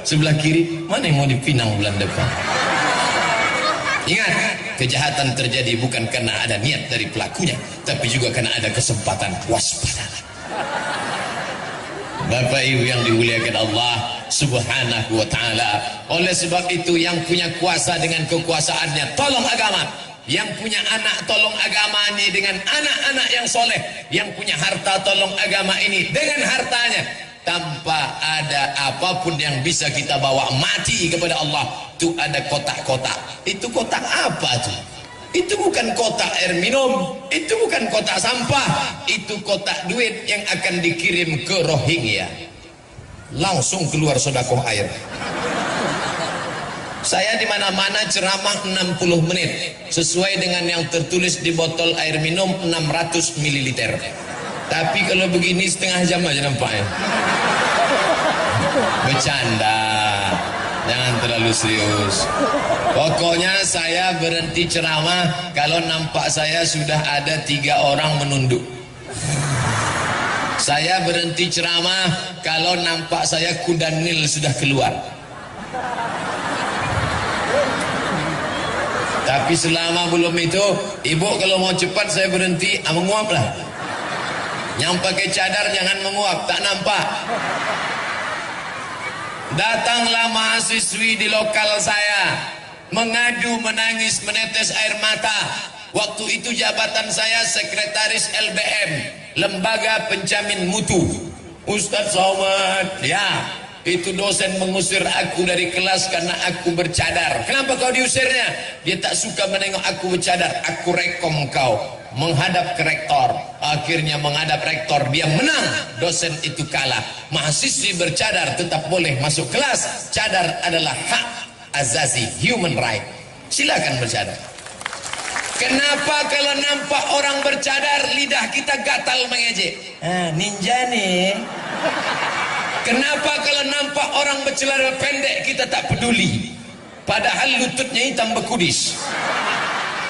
sebelah kiri, mana yang mau dipinang bulan depan. Ingat, kejahatan terjadi bukan karena ada niat dari pelakunya, tapi juga karena ada kesempatan. Waspadalah. Bapak Ibu yang dimuliakan Allah Subhanahu wa ta'ala. Oleh sebab itu yang punya kuasa dengan kekuasaannya tolong agama, yang punya anak tolong agama ini dengan anak-anak yang soleh, yang punya harta tolong agama ini dengan hartanya. Tanpa ada apapun yang bisa kita bawa mati kepada Allah, itu ada kotak-kotak. Itu kotak apa tuh? Itu bukan kotak air minum, itu bukan kotak sampah, itu kotak duit yang akan dikirim ke Rohingya. Langsung keluar sedekah air. Saya di mana-mana ceramah 60 menit sesuai dengan yang tertulis di botol air minum 600 ml. Tapi kalau begini setengah jam aja nampaknya. Bercanda. Jangan terlalu serius. Pokoknya saya berhenti ceramah kalau nampak saya sudah ada 3 orang menunduk. Saya berhenti ceramah kalau nampak saya kuda Nil sudah keluar. Tapi selama belum itu, ibu kalau mau cepat saya berhenti, menguap lah. Yang pakai cadar jangan menguap, tak nampak. Datanglah mahasiswi di lokal saya, mengadu, menangis, menetes air mata. Waktu itu jabatan saya sekretaris LBM, Lembaga Penjamin Mutu. Ustadz Somad, ya, itu dosen mengusir aku dari kelas karena aku bercadar. Kenapa kau diusirnya? Dia tak suka menengok aku bercadar. Aku rekom kau menghadap ke rektor. Akhirnya menghadap rektor, dia menang, dosen itu kalah. Mahasiswi bercadar tetap boleh masuk kelas. Cadar adalah hak azazi, human right. Silakan bercadar. Kenapa kalau nampak orang bercadar lidah kita gatal mengejek? Ninja nih. Kenapa kalau nampak orang bercelana pendek kita tak peduli, padahal lututnya hitam bekudis?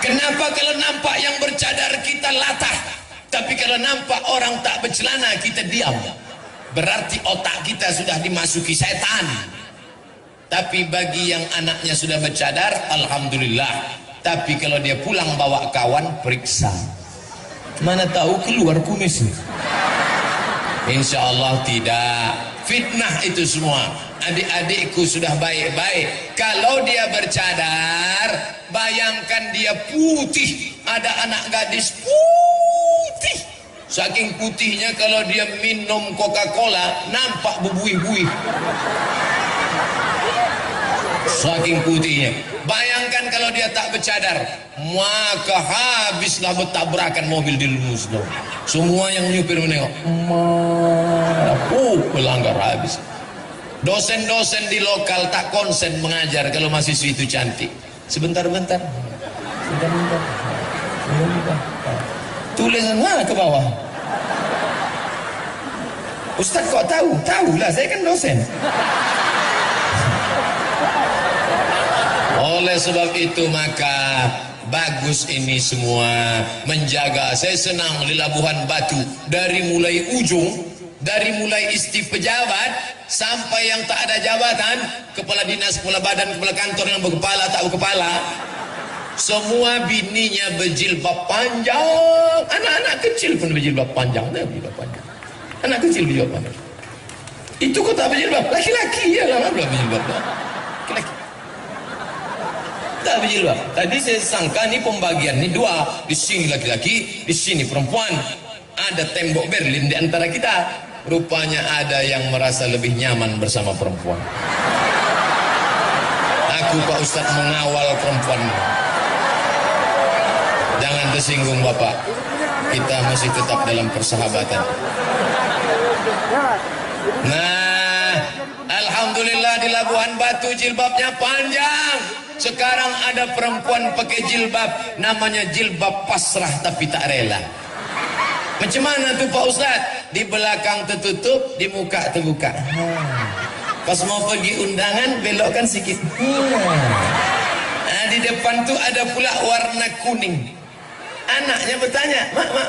Kenapa kalau nampak yang bercadar kita latah, tapi kalau nampak orang tak bercelana kita diam? Berarti otak kita sudah dimasuki setan. Tapi bagi yang anaknya sudah bercadar, alhamdulillah. Tapi kalau dia pulang bawa kawan, periksa. Mana tahu keluar kumisnya. Insya Allah tidak. Fitnah itu semua. Adik-adikku sudah baik-baik. Kalau dia bercadar, bayangkan dia putih. Ada anak gadis putih. Saking putihnya kalau dia minum Coca-Cola, nampak berbuih-buih. saking putihnya. Bayangkan kalau dia tak bercadar, maka habislah bertabrakan mobil di Musdo. Semua yang nyupir menengok, pelanggar habis. Dosen-dosen di lokal tak konsen mengajar kalau mahasiswi itu cantik. Sebentar-bentar, tulisan mana ke bawah. Ustaz kok tahu? Tahulah, saya kan dosen. Oleh sebab itu maka bagus ini semua menjaga. Saya senang di Labuhan Batu, dari mulai ujung, dari mulai isti pejabat sampai yang tak ada jabatan, kepala dinas, kepala badan, kepala kantor yang berkepala tak berkepala, semua bininya berjilbab panjang. Anak-anak kecil pun berjilbab panjang. Anak kecil berjilbab panjang. Itu kok tak berjilbab? Laki-laki ya lah, belum berjilbab. Laki-laki tak berjilbab. Tadi saya sangka ni pembagian ni dua, di sini laki-laki, di sini perempuan. Ada tembok Berlin di antara kita. Rupanya ada yang merasa lebih nyaman bersama perempuan. Aku Pak Ustadz mengawal perempuan. Jangan tersinggung Bapak. Kita masih tetap dalam persahabatan. Nah, alhamdulillah di Labuhan Batu jilbabnya panjang. Sekarang ada perempuan pakai jilbab, namanya jilbab pasrah tapi tak rela. Macam mana tuh Pak Ustaz? Di belakang tertutup, di muka terbuka. Pas mau pergi undangan, belokkan sikit. Nah, di depan tuh ada pula warna kuning. Anaknya bertanya,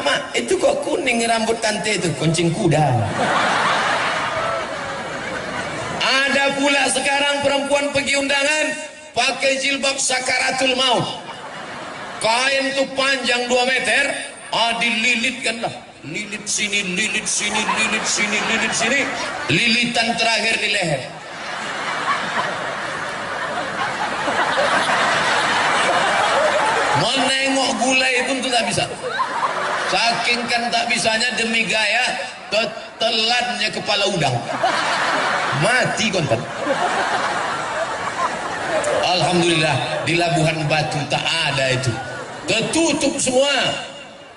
mak, itu kok kuning rambut tante itu? Kuncing kuda. Ada pula sekarang perempuan pergi undangan, pakai jilbab sakaratul maut. Kain tuh panjang 2 meter, dililitkan lah. Lilit sini, lilit sini, lilit sini, lilit sini. Lilitan terakhir di leher. Menengok gulai pun tuh tak bisa. Saking kan tak bisanya demi gaya, tetelannya kepala udang. Mati konten. Alhamdulillah di Labuhan Batu tak ada itu, tertutup semua.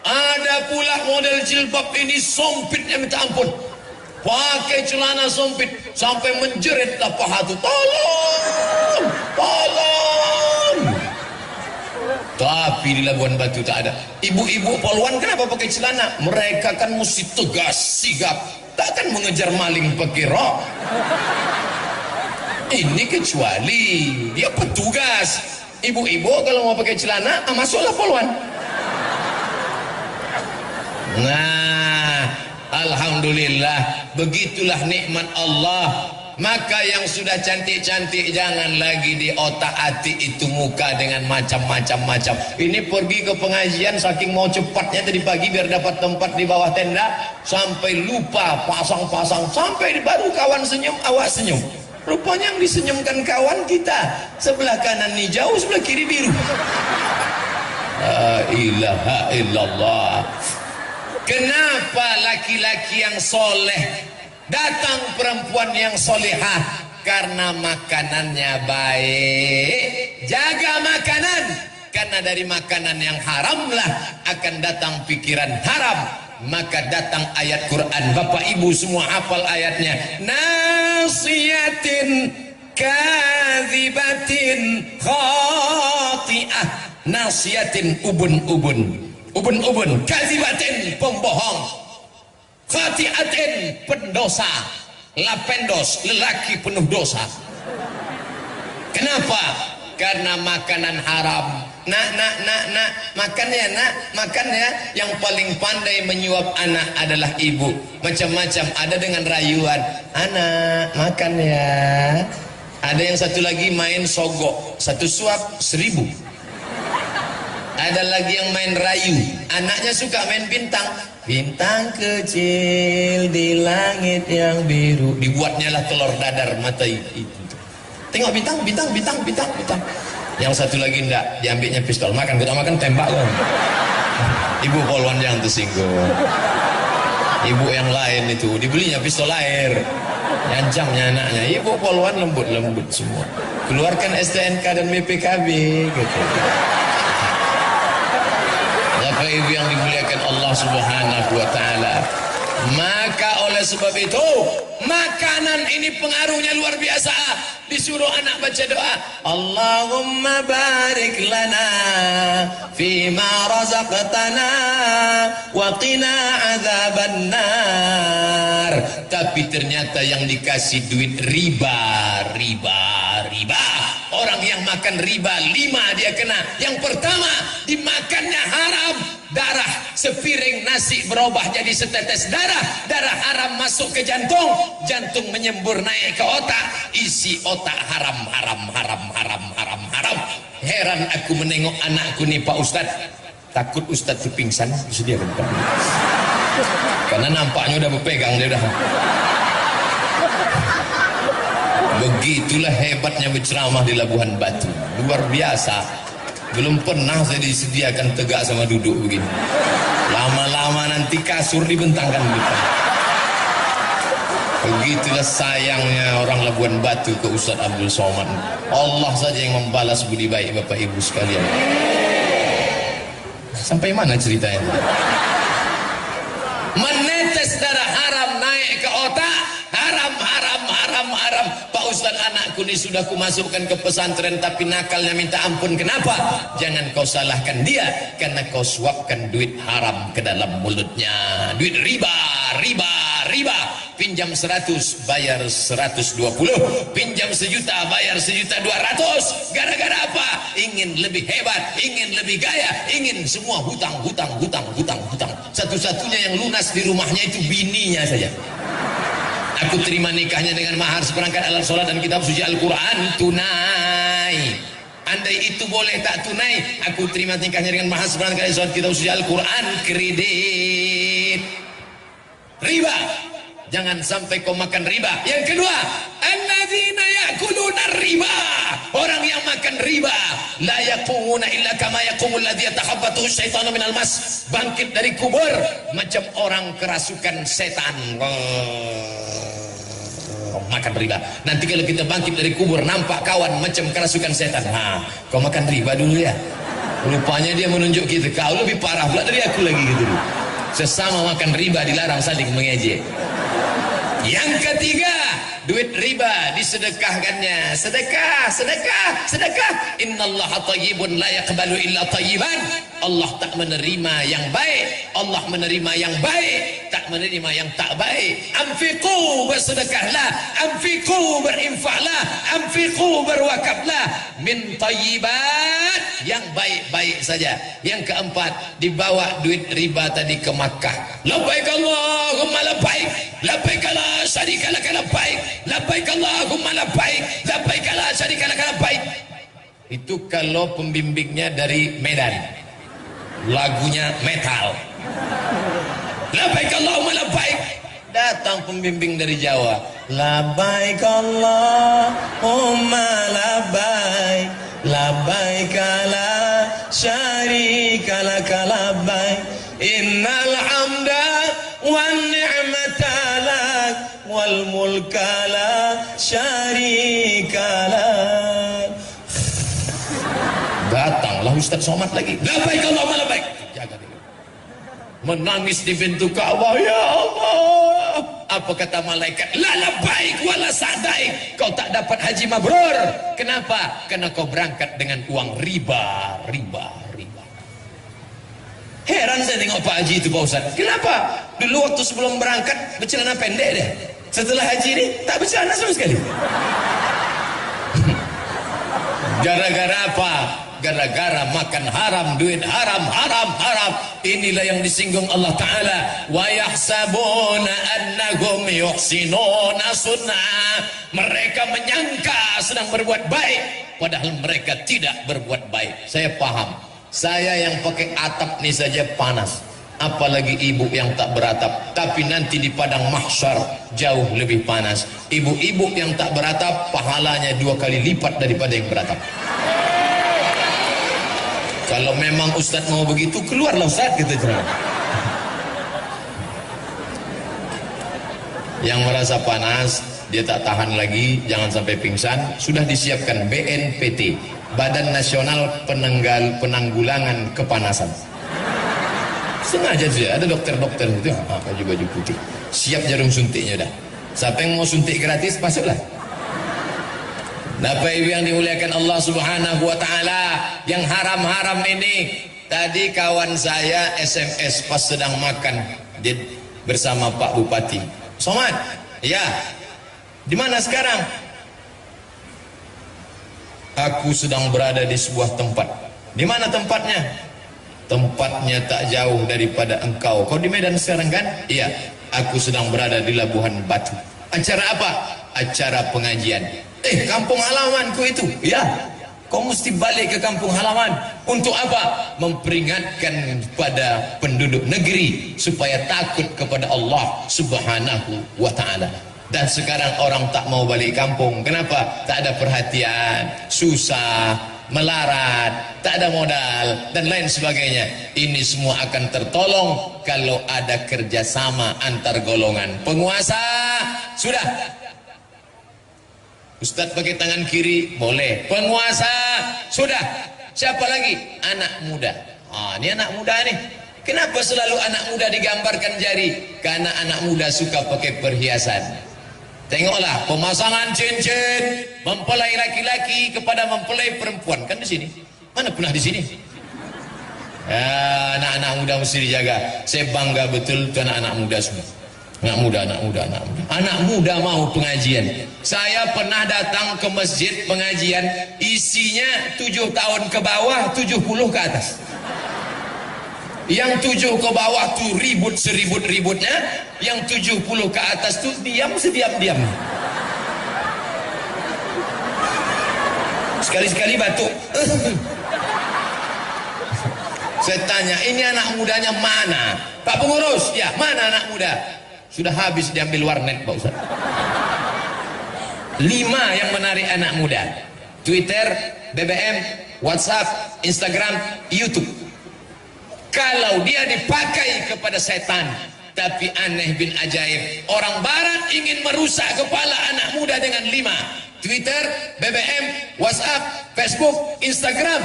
Ada pula model jilbab ini sempitnya minta ampun, pakai celana sempit sampai menjerit paha tu. Tolong, tolong. Tapi di Labuhan Batu tak ada. Ibu-ibu poluan kenapa pakai celana? Mereka kan mesti tegas, sigap, takkan mengejar maling pakai rok. Ini kecuali dia petugas. Ibu-ibu kalau mau pakai celana, masuklah poluan. Nah, alhamdulillah, begitulah nikmat Allah. Maka yang sudah cantik-cantik jangan lagi di otak-atik itu muka dengan macam-macam. Ini pergi ke pengajian saking mau cepatnya tadi pagi biar dapat tempat di bawah tenda, sampai lupa pasang-pasang, sampai baru kawan senyum, awak senyum. Rupanya yang disenyumkan kawan kita, sebelah kanan hijau, sebelah kiri biru. La ilaha illallah. Kenapa laki-laki yang soleh datang perempuan yang solehah? Karena makanannya baik. Jaga makanan, karena dari makanan yang haramlah akan datang pikiran haram. Maka datang ayat Quran. Bapak ibu semua hafal ayatnya. Nasiyatin kadzibatin khati'ah. Nasiyatin ubun-ubun, kadzibatin pembohong, khati'atin pendosa, lapendos lelaki penuh dosa. Kenapa? Karena makanan haram. Nak, makan ya nak, makan ya. Yang paling pandai menyuap anak adalah ibu. Macam-macam, ada dengan rayuan, anak makan ya. Ada yang satu lagi main sogok, satu suap 1.000. Ada lagi yang main rayu, anaknya suka main bintang. Bintang kecil di langit yang biru, dibuatnya lah telur dadar mata itu. Tengok bintang. Yang satu lagi enggak, diambilnya pistol. Makan, kita makan tembak kan. Ibu poluan yang tersinggung. Ibu yang lain itu dibelinya pistol air. Ngancamnya anaknya, ibu poluan lembut-lembut semua, keluarkan STNK dan BPKB gitu. Bapak Ibu yang dimuliakan Allah Subhanahu wa taala, maka oleh sebab itu makanan ini pengaruhnya luar biasa. Disuruh anak baca doa, Allahumma barik lana fima razaqtana wa qina adzabannar. Tapi ternyata yang dikasih duit riba. Orang yang makan riba 5 dia kena. Yang pertama, dimakannya haram. Darah sepiring nasi berubah jadi setetes darah. Darah haram masuk ke jantung. Jantung menyembur naik ke otak. Isi otak haram. Heran aku menengok anakku nih Pak Ustadz. Takut Ustadz itu pingsan, disediakan karena nampaknya udah berpegang dia udah. Begitulah hebatnya berceramah di Labuhan Batu, luar biasa. Belum pernah saya disediakan tegak sama duduk begini. Lama-lama nanti kasur dibentangkan gitu. Begitulah sayangnya orang Labuhan Batu ke Ustadz Abdul Somad. Allah saja yang membalas budi baik Bapak Ibu sekalian. Sampai mana ceritanya? Menetes darah haram naik ke otak. Haram. Pak Ustadz, anakku ini sudah kumasukkan ke pesantren tapi nakalnya minta ampun. Kenapa? Jangan kau salahkan dia, karena kau suapkan duit haram ke dalam mulutnya. Duit riba. Pinjam 100 bayar 120, pinjam 1 juta bayar 1.200.000. Gara-gara apa? Ingin lebih hebat, ingin lebih gaya, ingin semua hutang. Satu-satunya yang lunas di rumahnya itu bininya saja. Aku terima nikahnya dengan mahar seperangkat alat sholat dan kitab suci Al-Quran tunai. Andai itu boleh tak tunai, aku terima nikahnya dengan mahar seperangkat alat sholat kitab suci Al-Quran kredit. Riba, jangan sampai kau makan riba. Yang kedua, alladzina yakuluna riba, orang yang makan riba la yaqumuna illa kama yaqumul ladzi yatakhabbathu syaitanu minal mas, bangkit dari kubur macam orang kerasukan setan. Makan riba. Nanti kalau kita bangkit dari kubur nampak kawan macam kerasukan setan. Kau makan riba dulu ya. Rupanya dia menunjuk kita, kau lebih parah pula dari aku lagi gitu. Sesama makan riba dilarang saling mengejek. Yang ketiga, duit riba disedekahkannya. Sedekah. Innallaha thayyibun la yaqbalu illa thayyiban. Allah tak menerima yang baik, Allah menerima yang baik, tak menerima yang tak baik. Anfiqu, bersedekahlah, anfiqu, berinfaklah, anfiqu, berwakaflah min thayyibat, yang baik-baik saja. Yang keempat, dibawa duit riba tadi ke Makkah. Labbaik Allahumma labbaik, labbaik la syarika lak labbaik, labbaik Allahumma labbaik, labbaik la syarika lak labbaik. Itu kalau pembimbingnya dari Medan, lagunya metal. Labbaik Allahumma labbaik. Datang pembimbing dari Jawa, labbaik Allahumma labbaik, labbaik la syarika lak labbaik, innal hamda wan ni'mata lak wal mulka la syarika lak. Datanglah Ustaz Somad lagi, labbaik Allahumma labbaik. Jaga dia. Menangis di pintu Ka'bah, ya Allah. Apa kata malaikat? La labbaik wala sa'daik. Kau tak dapat haji mabrur. Kenapa? Karena kau berangkat dengan uang riba. Heran saya tengok Pak Haji itu Pak Ustaz. Kenapa? Dulu waktu sebelum berangkat bercelana pendek deh. Setelah haji ini tak bercelana sama sekali. Gara-gara apa? Gara-gara makan haram, duit haram. Inilah yang disinggung Allah Ta'ala. Wa yahsabuna annahum yuhsinuna sunnah. Mereka menyangka sedang berbuat baik, padahal mereka tidak berbuat baik. Saya paham. Saya yang pakai atap ini saja panas, apalagi ibu yang tak beratap. Tapi nanti di padang mahsyar jauh lebih panas. Ibu-ibu yang tak beratap pahalanya 2 kali lipat daripada yang beratap. Kalau memang Ustadz mau begitu, keluarlah Ustadz, kita cerita. Yang merasa panas dia tak tahan lagi, jangan sampai pingsan. Sudah disiapkan BNPT, Badan Nasional Penanggulangan Kepanasan. Sengaja dia ada dokter-dokter itu, baju-baju putih, siap jarum suntiknya dah. Siapa yang mau suntik gratis masuklah. Bapak Ibu yang dimuliakan Allah Subhanahu wa taala, yang haram-haram ini. Tadi kawan saya SMS pas sedang makan bersama Pak Bupati. Somad, ya. Di mana sekarang? Aku sedang berada di sebuah tempat. Di mana tempatnya? Tempatnya tak jauh daripada engkau. Kau di Medan sekarang kan? Iya. Aku sedang berada di Labuhan Batu. Acara apa? Acara pengajian. Kampung halamanku itu. Ya. Kau mesti balik ke kampung halaman. Untuk apa? Memperingatkan pada penduduk negeri supaya takut kepada Allah Subhanahu wa taala. Dan sekarang orang tak mau balik kampung. Kenapa? Tak ada perhatian, susah, melarat, tak ada modal, dan lain sebagainya. Ini semua akan tertolong kalau ada kerjasama antar golongan penguasa. Sudah. Ustadz pakai tangan kiri, boleh. Penguasa, sudah. Siapa lagi? Anak muda. Ini anak muda nih. Kenapa selalu anak muda digambarkan jari? Karena anak muda suka pakai perhiasan. Tengoklah pemasangan cincin, mempelai laki-laki kepada mempelai perempuan. Kan di sini. Mana pernah di sini? Ya, anak-anak muda mesti dijaga. Saya bangga betul itu anak-anak muda semua. Anak muda mau pengajian. Saya pernah datang ke masjid pengajian, isinya 7 tahun ke bawah, 70 ke atas. Yang 7 ke bawah tuh ribut seribut-ributnya, yang 70 ke atas tuh diam sediam-diam. Sekali-sekali batuk. Saya tanya, ini anak mudanya mana? Pak pengurus, ya mana anak muda? Sudah habis diambil warnet Pak Ustaz. 5 yang menarik anak muda: Twitter, BBM, WhatsApp, Instagram, YouTube. Kalau dia dipakai kepada setan, tapi aneh bin ajaib, orang barat ingin merusak kepala anak muda dengan 5: Twitter, BBM, WhatsApp, Facebook, Instagram.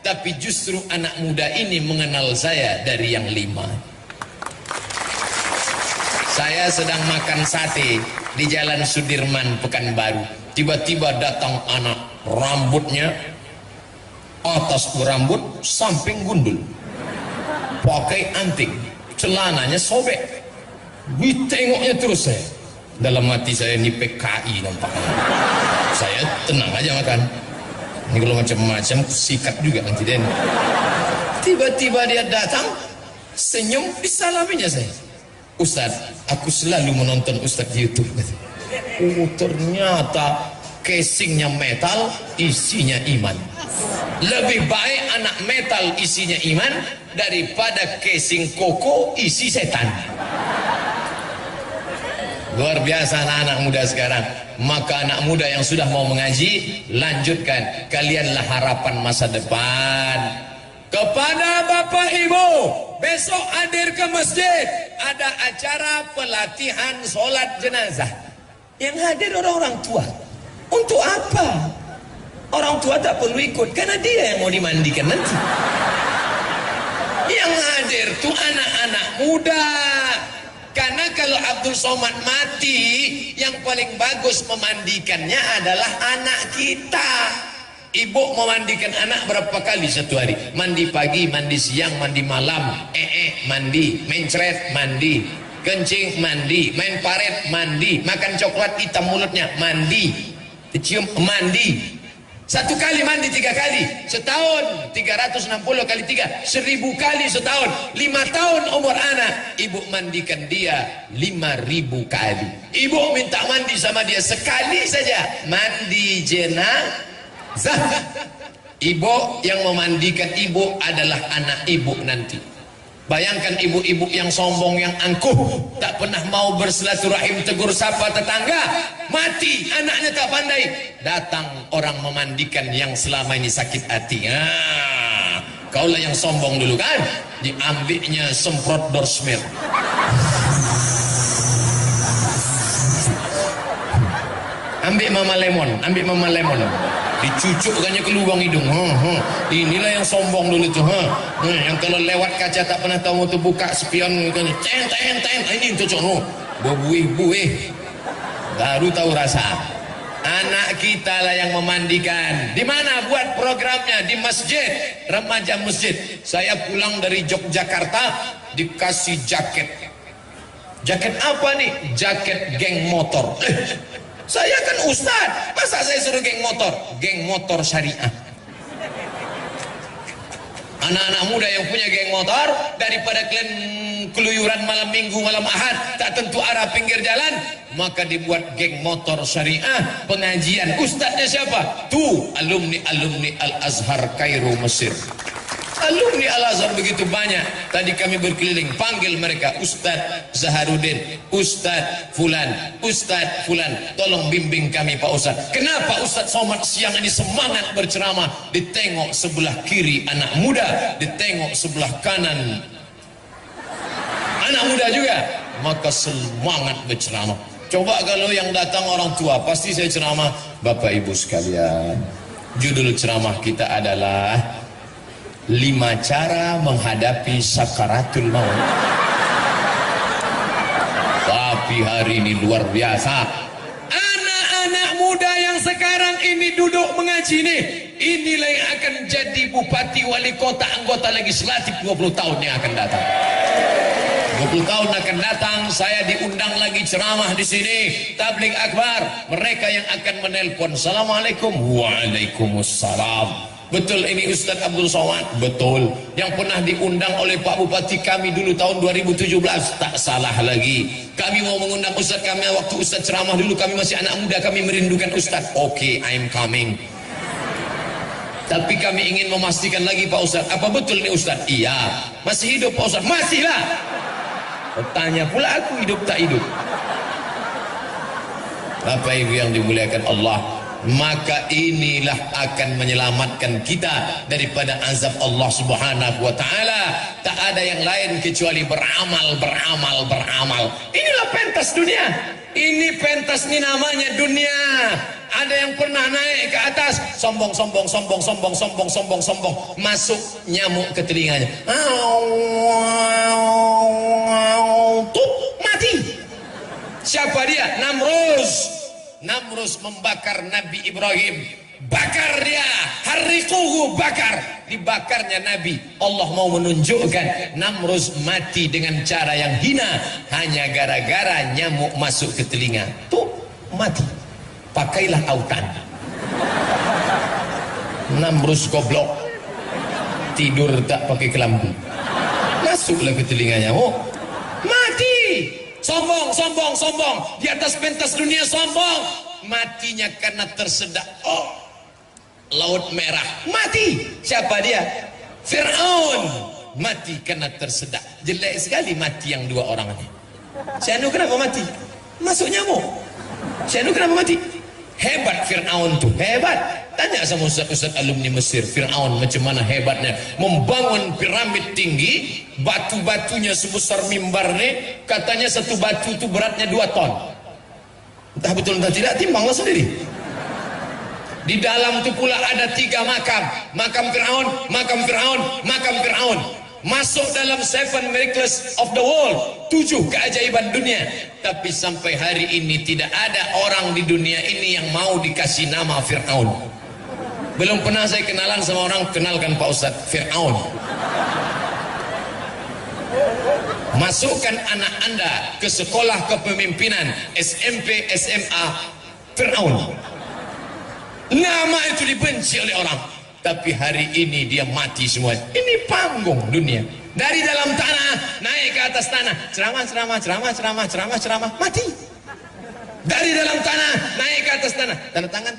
Tapi justru anak muda ini mengenal saya dari yang 5. Saya sedang makan sate di Jalan Sudirman, Pekanbaru. Tiba-tiba datang anak, rambutnya atas rambut, samping gundul, pakai anting, celananya sobek. Ditengoknya terus saya. Dalam hati saya, ini PKI nampaknya. Saya tenang aja makan. Ini kalau macam-macam sikat juga nanti den. Tiba-tiba dia datang, senyum, disalaminya saya. Ustaz, aku selalu menonton Ustaz di YouTube. Ternyata casingnya metal, isinya iman. Lebih baik anak metal isinya iman daripada casing koko isi setan. Luar biasa anak-anak muda sekarang. Maka anak muda yang sudah mau mengaji, lanjutkan. Kalianlah harapan masa depan. Kepada Bapak Ibu, besok hadir ke masjid, ada acara pelatihan sholat jenazah. Yang hadir orang-orang tua. Untuk apa? Orang tua tak perlu ikut, karena dia yang mau dimandikan nanti. Yang hadir tuh anak-anak muda. Karena kalau Abdul Somad mati, yang paling bagus memandikannya adalah anak kita. Ibu memandikan anak berapa kali satu hari? Mandi pagi, mandi siang, mandi malam, mandi, mencret, mandi, kencing, mandi, main paret, mandi, makan coklat hitam mulutnya, mandi, dicium, mandi. Satu kali mandi 3 kali setahun, 360 kali 3, 1000 kali setahun. 5 tahun umur anak, ibu mandikan dia 5000 kali. Ibu minta mandi sama dia sekali saja, mandi jenazah. Ibu yang memandikan ibu adalah anak ibu nanti. Bayangkan ibu-ibu yang sombong, yang angkuh, tak pernah mau bersilaturahim, tegur sapa tetangga, mati anaknya tak pandai, datang orang memandikan yang selama ini sakit hati. Kaulah yang sombong dulu kan, diambilnya semprot dorsmir. ambil mama lemon, dicucukkannya ke lubang hidung. Inilah yang sombong dulu tuh. Yang kalau lewat kaca tak pernah tahu tuh buka spion, ini tuh cowok berbuih-buih, baru tahu rasa. Anak kita lah yang memandikan. Di mana buat programnya? Di masjid, remaja masjid. Saya pulang dari Yogyakarta dikasih jaket. Jaket apa nih? Jaket geng motor. Saya kan ustad, masa saya suruh geng motor? Geng motor syariah. Anak-anak muda yang punya geng motor, daripada kalian keluyuran malam minggu, malam ahad, tak tentu arah pinggir jalan, maka dibuat geng motor syariah, pengajian. Ustadznya siapa? Tuh, alumni Al-Azhar Kairo Mesir. Alumni Al-Azhar begitu banyak. Tadi kami berkeliling, panggil mereka, Ustadz Zaharuddin, Ustadz Fulan, Ustadz Fulan, tolong bimbing kami Pak Ustadz. Kenapa Ustadz Somad siang ini semangat berceramah? Ditengok sebelah kiri anak muda, ditengok sebelah kanan anak muda juga, maka semangat berceramah. Coba kalau yang datang orang tua, pasti saya ceramah, Bapak Ibu sekalian, judul ceramah kita adalah 5 cara menghadapi sakaratul maut. Tapi hari ini luar biasa. Anak-anak muda yang sekarang ini duduk mengaji inilah yang akan jadi bupati, wali kota, anggota legislatif 20 tahun yang akan datang. 20 tahun akan datang, saya diundang lagi ceramah di sini, tabligh akbar. Mereka yang akan menelpon, Assalamualaikum, Waalaikumsalam. Betul ini Ustadz Abdul Somad? Betul. Yang pernah diundang oleh Pak Bupati kami dulu tahun 2017, tak salah lagi. Kami mau mengundang Ustadz kami waktu Ustadz ceramah dulu, kami masih anak muda, kami merindukan Ustadz. Oke, I'm coming. Tapi kami ingin memastikan lagi Pak Ustadz, apa betul ini Ustadz? Iya. Masih hidup Pak Ustadz? Masih lah. Bertanya pula aku hidup tak hidup. Bapak Ibu yang dimuliakan Allah, maka inilah akan menyelamatkan kita daripada azab Allah Subhanahu wa taala. Tak ada yang lain kecuali beramal. Inilah pentas dunia. Ini pentas ini namanya dunia. Ada yang pernah naik ke atas, sombong, masuk nyamuk ke telinganya. Tuh, mati. Siapa dia? Namrus membakar Nabi Ibrahim, bakar dia, harriquhu, bakar, dibakarnya Nabi. Allah mau menunjukkan Namrus mati dengan cara yang hina hanya gara-gara nyamuk masuk ke telinga. Tuh, mati. Pakailah autan. Namrus goblok, tidur tak pakai kelambu, masuklah ke telinga nyamuk, mati. Sombong di atas pentas dunia, sombong. Matinya karena tersedak laut merah, mati. Siapa dia? Fir'aun, mati karena tersedak. Jelek sekali mati yang dua orang ini. Syanu kenapa mati? Masuk nyamuk. Syanu kenapa mati? Hebat Fir'aun tuh, hebat. Tanya sama ustaz-ustaz alumni Mesir, Fir'aun macam mana hebatnya membangun piramid tinggi, batu-batunya sebesar mimbar nih, katanya satu batu itu beratnya 2 ton. Entah betul entah tidak, timbanglah sendiri. Di dalam itu pula ada 3 makam, makam Fir'aun. Masuk dalam 7 miracles of the world, 7 keajaiban dunia. Tapi sampai hari ini tidak ada orang di dunia ini yang mau dikasih nama Fir'aun. Belum pernah saya kenalan sama orang, kenalkan Pak Ustadz, Fir'aun. Masukkan anak Anda ke sekolah kepemimpinan, SMP, SMA, Fir'aun. Nama itu dibenci oleh orang. Tapi hari ini dia mati semua. Ini panggung dunia. Dari dalam tanah naik ke atas tanah, ceramah, mati. Dari dalam tanah naik ke atas tanah, tanda tangan,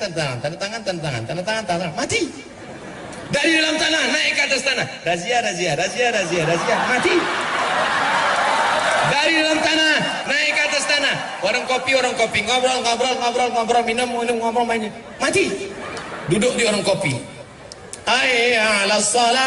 mati. Dari dalam tanah naik ke atas tanah, razia, mati. Dari dalam tanah naik ke atas tanah, warung kopi, ngobrol, minum, mati. Duduk di warung kopi, hayya 'alas shalah,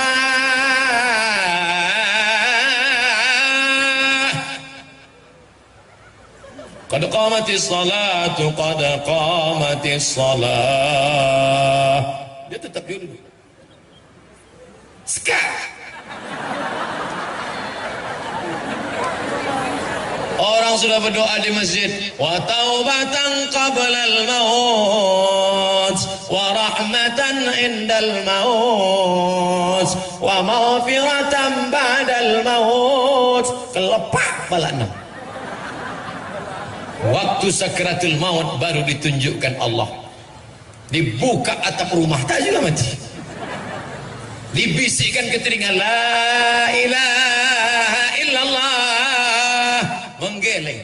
Qad qamatis salatu, qad qamatis salah. Dia tetap duduk. Sekarang orang sudah berdoa di masjid, wa taubatan qablal maut wa rahmatan indal maut wa maghfiratan ba'dal maut. Kelepak pala 6. Waktu sakratul maut baru ditunjukkan Allah. Dibuka atap rumah tak juga mati. Dibisikkan ke telinga, la ilaha illallah, menggeleng.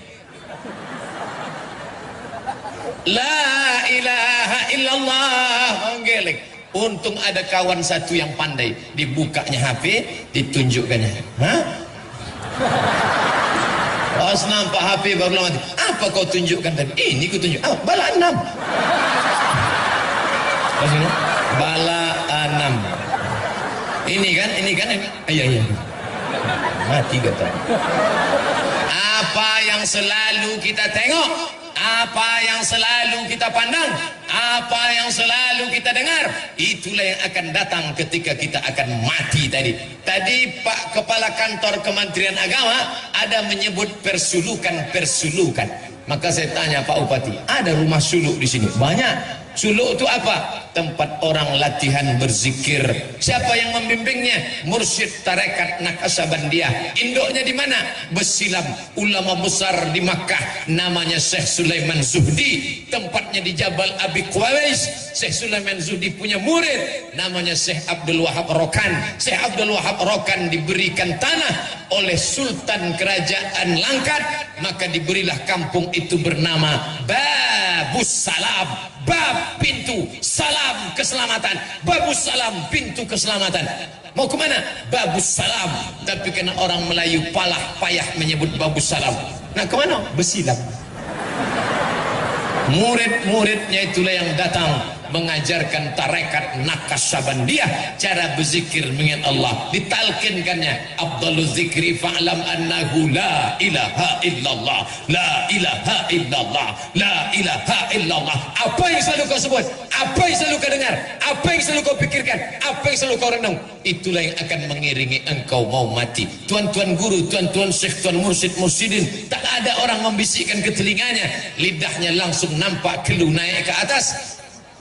La ilaha illallah, menggeleng. Untung ada kawan satu yang pandai, dibukanya HP, ditunjukkannya. Hah? Pas nampak HP baru mati. Apa kau tunjukkan tadi? Ini ku tunjuk. Ah, bala 6. Bala 6. Ini kan. Iya. Mati kata. Apa yang selalu kita tengok, apa yang selalu kita pandang, apa yang selalu kita dengar, itulah yang akan datang ketika kita akan mati tadi. Tadi Pak Kepala Kantor Kementerian Agama ada menyebut persulukan. Maka saya tanya Pak Bupati, ada rumah suluk di sini? Banyak. Suluk itu apa? Tempat orang latihan berzikir. Siapa yang membimbingnya? Mursyid Tarekat Naqsyabandiyah. Induknya di mana? Besilam. Ulama besar di Makkah, namanya Syekh Sulaiman Zuhdi. Tempatnya di Jabal Abi Qawais. Syekh Sulaiman Zuhdi punya murid, namanya Syekh Abdul Wahab Rokan. Syekh Abdul Wahab Rokan diberikan tanah oleh Sultan Kerajaan Langkat, maka diberilah kampung itu bernama Babus Salam. Bab, pintu, salam, keselamatan. Babus Salam, pintu keselamatan. Mau kemana? Babus Salam. Tapi karena orang Melayu payah menyebut Babus Salam. Nah kemana? Besilam. Murid-muridnya itulah yang datang mengajarkan tarekat Naqsyabandiyah cara berzikir mengingat Allah. Ditalkinkannya, afdaluz zikri fa'lam annahu la ilaha illallah, la ilaha illallah, la ilaha illallah. Apa yang selalu kau sebut, apa yang selalu kau dengar, apa yang selalu kau pikirkan, apa yang selalu kau renung, itulah yang akan mengiringi engkau mau mati. Tuan-tuan guru, tuan-tuan syekh, tuan mursyid, mursyidin, tak ada orang membisikkan ke telinganya, lidahnya langsung nampak kelu naik ke atas,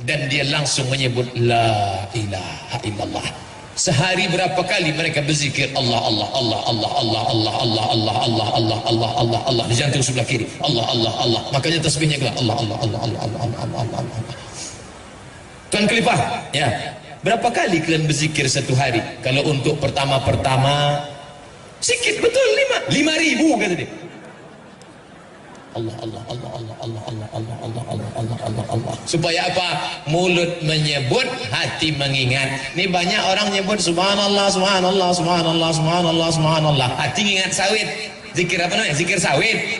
dan dia langsung menyebut la ilaha illallah. Sehari berapa kali mereka berzikir Allah Allah Allah Allah Allah Allah Allah Allah Allah Allah Allah Allah Allah di jantung sebelah kiri, Allah Allah Allah. Makanya tasbihnya keluar Allah Allah Allah Allah Allah Allah Allah Allah. Tuan Khalifah, ya, berapa kali kalian berzikir satu hari? Kalau untuk pertama-pertama sikit betul, 5.000 kata dia. Allah Allah Allah Allah Allah Allah Allah Allah Allah Allah Allah Allah. Supaya apa? Mulut menyebut, hati mengingat. Ini banyak orang nyebut subhanallah subhanallah subhanallah subhanallah subhanallah, hati ingat sawit. Zikir apa namanya? Zikir sawit.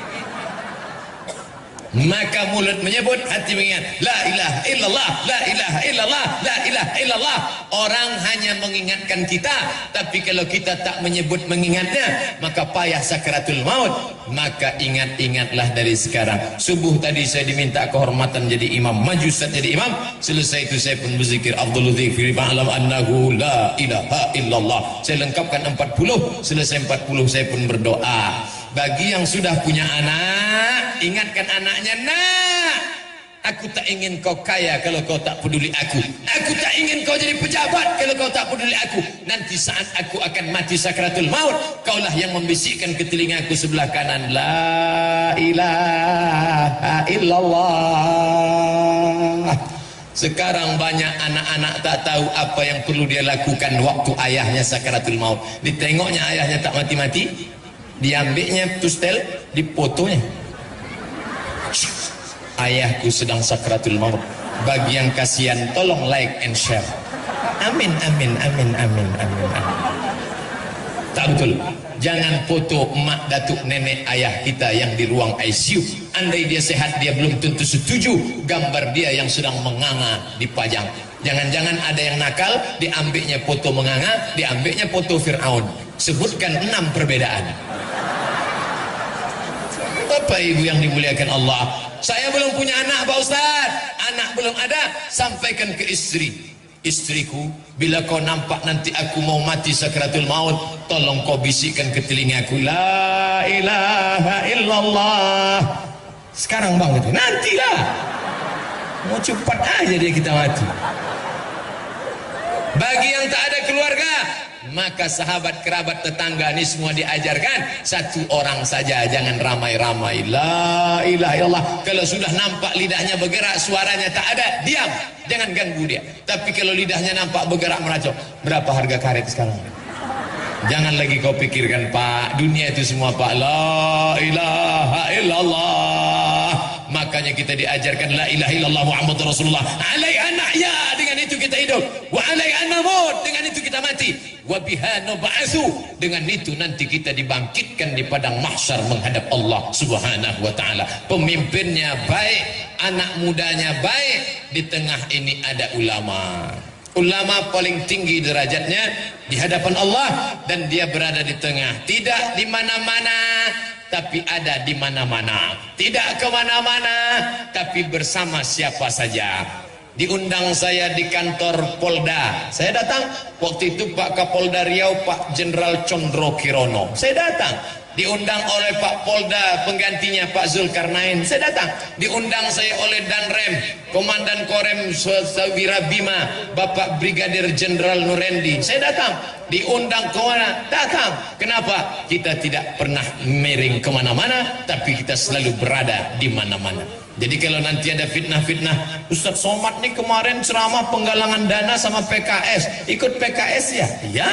Maka mulut menyebut, hati mengingat. La ilaha illallah, la ilaha illallah, la ilaha illallah. Orang hanya mengingatkan kita, tapi kalau kita tak menyebut mengingatnya, maka payah sakratul maut. Maka ingat-ingatlah dari sekarang. Subuh tadi saya diminta kehormatan jadi imam, maju Ustaz jadi imam. Selesai itu saya pun berzikir afdhalul dzikri fa'lam annahu la ilaha illallah. Saya lengkapkan 40, selesai 40 saya pun berdoa. Bagi yang sudah punya anak, ingatkan anaknya, nak, aku tak ingin kau kaya kalau kau tak peduli aku. Aku tak ingin kau jadi pejabat kalau kau tak peduli aku. Nanti saat aku akan mati sakratul maut, kaulah yang membisikkan ke telingaku sebelah kanan, la ilaha illallah. Sekarang banyak anak-anak tak tahu apa yang perlu dia lakukan waktu ayahnya sakratul maut. Ditengoknya ayahnya tak mati-mati, diambilnya tustel, dipotonya. Ayahku sedang sakratul maut. Bagi yang kasihan, tolong like and share. Amin, amin, amin, amin, amin, amin. Tak betul. Jangan foto emak, datuk, nenek, ayah kita yang di ruang ICU. Andai dia sehat, dia belum tentu setuju gambar dia yang sedang menganga dipajang. Jangan-jangan ada yang nakal, diambilnya foto menganga, diambilnya foto Fir'aun. Sebutkan 6 perbedaan. Bapak Ibu yang dimuliakan Allah, saya belum punya anak Pak Ustaz, anak belum ada, sampaikan ke istri, istriku, bila kau nampak nanti aku mau mati sakratul maut, tolong kau bisikkan ke telingaku, la ilaha illallah. Sekarang bang, gitu, nantilah, mau cepat aja dia kita mati. Bagi yang tak ada keluarga, maka sahabat, kerabat, tetangga ini semua diajarkan satu orang saja, jangan ramai-ramai. La ilaha illallah. Kalau sudah nampak lidahnya bergerak, suaranya tak ada, diam, jangan ganggu dia. Tapi kalau lidahnya nampak bergerak meracau, berapa harga karet sekarang? Jangan lagi kau pikirkan Pak, dunia itu semua Pak. La ilaha illallah. Makanya kita diajarkan la ilaha illallah Muhammadur Rasulullah. Alaiha nahya, dengan itu kita hidup. Wa alaiha namut, dengan itu kita mati. Wa biha nub'atsu, dengan itu nanti kita dibangkitkan di padang mahsyar menghadap Allah Subhanahu wa taala. Pemimpinnya baik, anak mudanya baik, di tengah ini ada ulama. Ulama paling tinggi derajatnya di hadapan Allah, dan dia berada di tengah, tidak di mana-mana tapi ada di mana-mana, tidak kemana-mana tapi bersama siapa saja. Diundang saya di kantor Polda, saya datang. Waktu itu Pak Kapolda Riau, Pak Jenderal Condro Kirono, saya datang. Diundang oleh Pak Polda penggantinya Pak Zulkarnain, saya datang. Diundang saya oleh Danrem, Komandan Korem Sawira Bima, Bapak Brigadir Jenderal Nurendi, saya datang. Diundang ke mana? Datang. Kenapa? Kita tidak pernah miring kemana-mana, tapi kita selalu berada di mana-mana. Jadi kalau nanti ada fitnah-fitnah, Ustadz Somad nih kemarin ceramah penggalangan dana sama PKS, ikut PKS ya? Iya.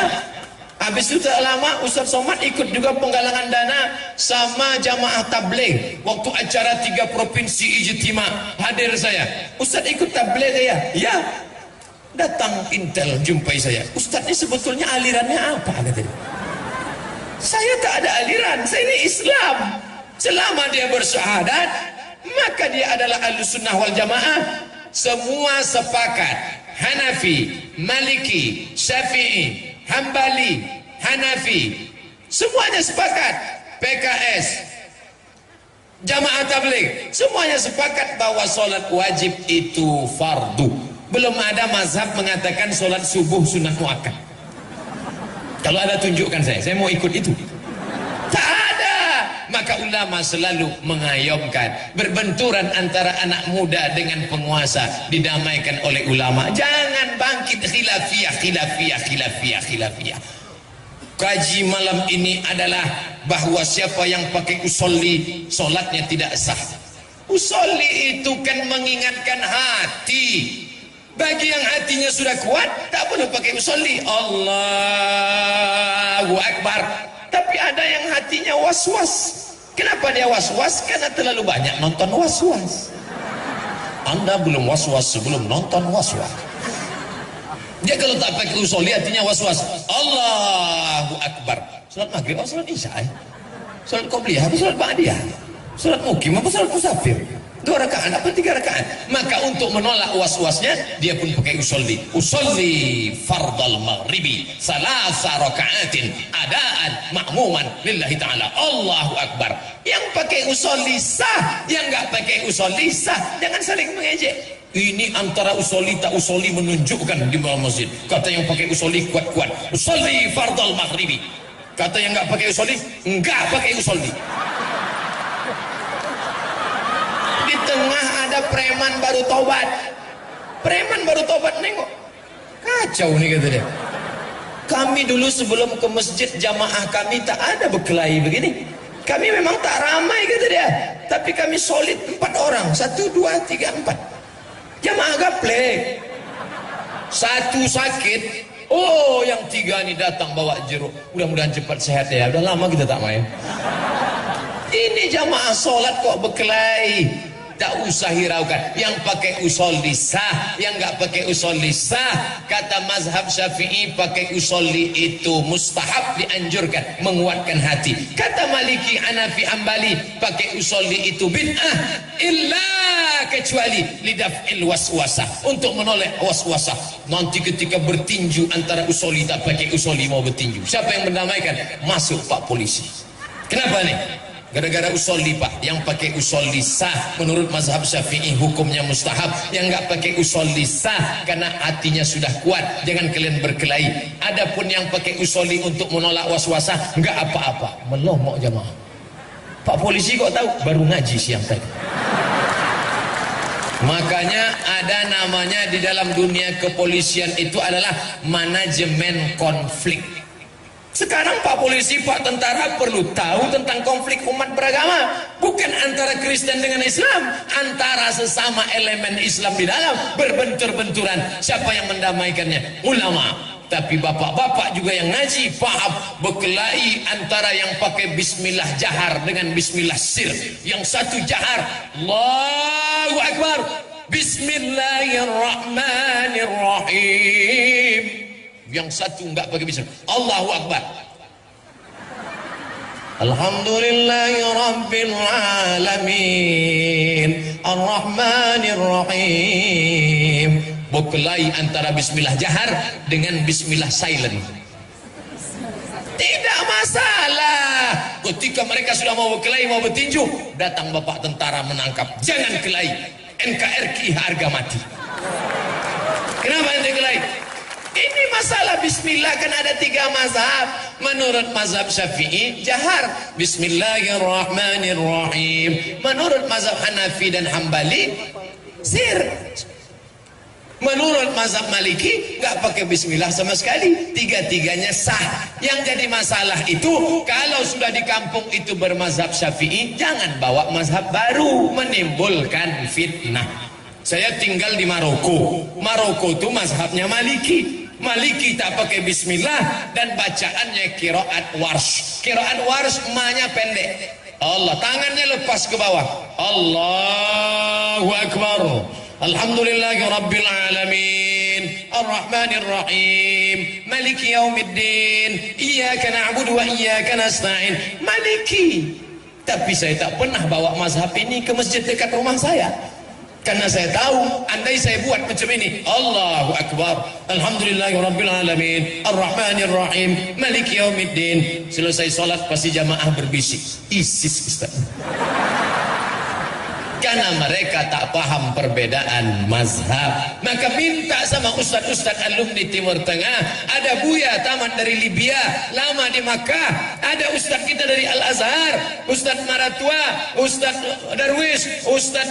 Habis itu tak lama Ustadz Somad ikut juga penggalangan dana sama jamaah tabligh. Waktu acara 3 provinsi ijtima, hadir saya. Ustadz ikut tabligh ya? Ya. Datang Intel jumpai saya. Ustadz ini sebetulnya alirannya apa? Katanya. Saya tak ada aliran, saya ini Islam. Selama dia bersyahadat, maka dia adalah Ahlussunnah wal Jamaah. Semua sepakat, Hanafi, Maliki, Syafi'i, Hambali, Hanafi, semuanya sepakat. PKS, Jamaah Tabligh, semuanya sepakat bahwa sholat wajib itu fardu. Belum ada mazhab mengatakan sholat subuh sunat muakkad. Kalau ada tunjukkan saya mau ikut itu. Tak ada. Maka ulama selalu mengayomkan berbenturan antara anak muda dengan penguasa didamaikan oleh ulama. Jangan bangkit khilafiyah. Kaji malam ini adalah bahwa siapa yang pakai usolli solatnya tidak sah. Usolli itu kan mengingatkan hati. Bagi yang hatinya sudah kuat, tak perlu pakai usolli. Allahu Akbar. Tapi ada yang hatinya was-was. Kenapa dia was-was? Karena terlalu banyak nonton was-was. Anda belum was-was sebelum nonton was-was. Dia kalau tak pakai usolli hatinya was-was. Allahu Akbar. Salat maghrib atau salat isya? Salat qobliyah atau salat ba'diyah? Salat mukim atau salat musafir? 2 rakaat apa 3 rakaat? Maka untuk menolak was-wasnya, dia pun pakai usolli. Usolli fardal maghribi salasa rakaatin adaan ma'muman lillahi ta'ala. Allahu Akbar. Yang pakai usolli sah, yang enggak pakai usolli sah. Jangan saling mengejek. Ini antara usolli tak usolli menunjukkan di bawah masjid. Kata yang pakai usolli kuat-kuat, usolli fardal maghribi. Kata yang enggak pakai usolli, enggak pakai usolli. Di tengah ada preman baru tobat. Preman baru tobat nengok. Kacau nih kata dia. Kami dulu sebelum ke masjid jamaah kami tak ada berkelahi begini. Kami memang tak ramai kata dia. Tapi kami solid 4 orang. 1, 2, 3, 4. Jamaah gaplek. 1 sakit. Oh yang 3 nih datang bawa jeruk. Mudah-mudahan cepat sehat ya. Udah lama kita tak main. Ini jamaah solat kok berkelahi. Tak usah hiraukan. Yang pakai usolli sah, yang enggak pakai usolli sah. Kata mazhab Syafi'i, pakai usolli itu mustahab, dianjurkan, menguatkan hati. Kata Maliki, Hanafi, Hambali, pakai usolli itu bid'ah, illa kecuali lidaf'il waswasah, untuk menolak waswasah. Nanti ketika bertinju antara usolli tak pakai usolli mau bertinju, siapa yang mendamaikan? Masuk Pak polisi. Kenapa nih? Gara-gara usolli pak, yang pakai usolli sah menurut mazhab Syafi'i hukumnya mustahab, yang nggak pakai usolli sah karena hatinya sudah kuat, jangan kalian berkelahi. Adapun yang pakai usolli untuk menolak waswasah nggak apa-apa. Melomok jamaah. Pak polisi kok tahu? Baru ngaji siang tadi. Makanya ada namanya di dalam dunia kepolisian itu adalah manajemen konflik. Sekarang Pak polisi, Pak tentara perlu tahu tentang konflik umat beragama, bukan antara Kristen dengan Islam, antara sesama elemen Islam di dalam berbentur-benturan. Siapa yang mendamaikannya? Ulama. Tapi bapak-bapak juga yang ngaji paham berkelahi antara yang pakai bismillah jahar dengan bismillah sir. Yang satu jahar, Allahu Akbar, Bismillahirrahmanirrahim. Yang satu enggak pakai bismillah, Allahu Akbar, Alhamdulillahi Rabbil Alamin Ar-Rahmanir-Rahim. Berkelahi antara bismillah jahar dengan bismillah silent. Tidak masalah. Ketika mereka sudah mau berkelahi, mau bertinju, datang bapak tentara menangkap. Jangan kelahi, NKRI harga mati. Kenapa ente kelahi? Ini masalah bismillah kan ada 3 mazhab. Menurut mazhab Syafi'i jahar Bismillahirrahmanirrahim. Menurut mazhab Hanafi dan Hambali sir. Menurut mazhab Maliki nggak pakai bismillah sama sekali. 3-tiganya sah. Yang jadi masalah itu kalau sudah di kampung itu bermazhab Syafi'i, jangan bawa mazhab baru, menimbulkan fitnah. Saya tinggal di Maroko. Maroko itu mazhabnya Maliki. Maliki tak pakai bismillah dan bacaannya qiraat warsh. Qiraat warsh ma-nya pendek. Allah, tangannya lepas ke bawah. Allahu Akbar. Alhamdulillahi Rabbil Alamin Ar-Rahmanir-Rahim Maliki Yaumiddin Iyyaka na'budu wa iyyaka nasta'in. Maliki. Tapi saya tak pernah bawa mazhab ini ke masjid dekat rumah saya, karena saya tahu andai saya buat macam ini, Allahu Akbar, Alhamdulillahi Rabbil Alamin Ar-Rahmanir-Rahim Maliki Yaumiddin, selesai sholat pasti jamaah berbisik, ISIS Ustaz. Karena mereka tak paham perbedaan mazhab. Maka minta sama ustaz-ustaz alumni Timur Tengah. Ada Buya tamat dari Libya, lama di Makkah. Ada ustaz kita dari Al-Azhar, Ustaz Maratua, Ustaz Darwis, Ustaz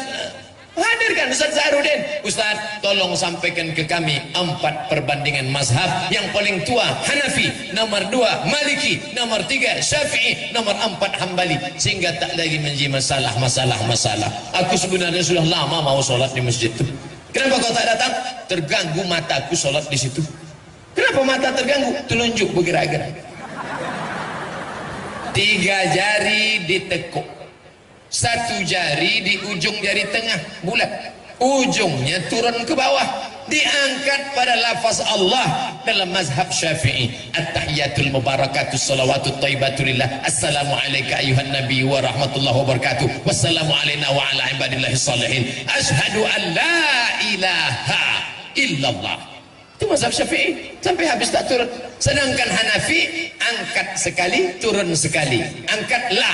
hadirkan Ustaz Zahrudin. Ustaz, tolong sampaikan ke kami 4 perbandingan mazhab. Yang paling tua Hanafi, nomor 2 Maliki, nomor 3 Syafi'i, nomor 4 Hambali, sehingga tak lagi menjadi masalah. Aku sebenarnya sudah lama mau sholat di masjid itu. Kenapa kau tak datang? Terganggu mataku sholat di situ. Kenapa mata terganggu? Telunjuk bergerak-gerak. 3 jari ditekuk, 1 jari di ujung jari tengah bulat, ujungnya turun ke bawah, diangkat pada lafaz Allah dalam mazhab Syafi'i. At-tahiyatul mubarakatus salawatut thayyibatulillah, assalamu alayka ayuhan nabi wa rahmatullahi wa barakatuh, wassalamu alayna wa ala ibadillahi salihin, ashadu an la ilaha illallah. Itu mazhab Syafi'i, sampai habis tak turun. Sedangkan Hanafi angkat sekali, turun sekali, angkat la,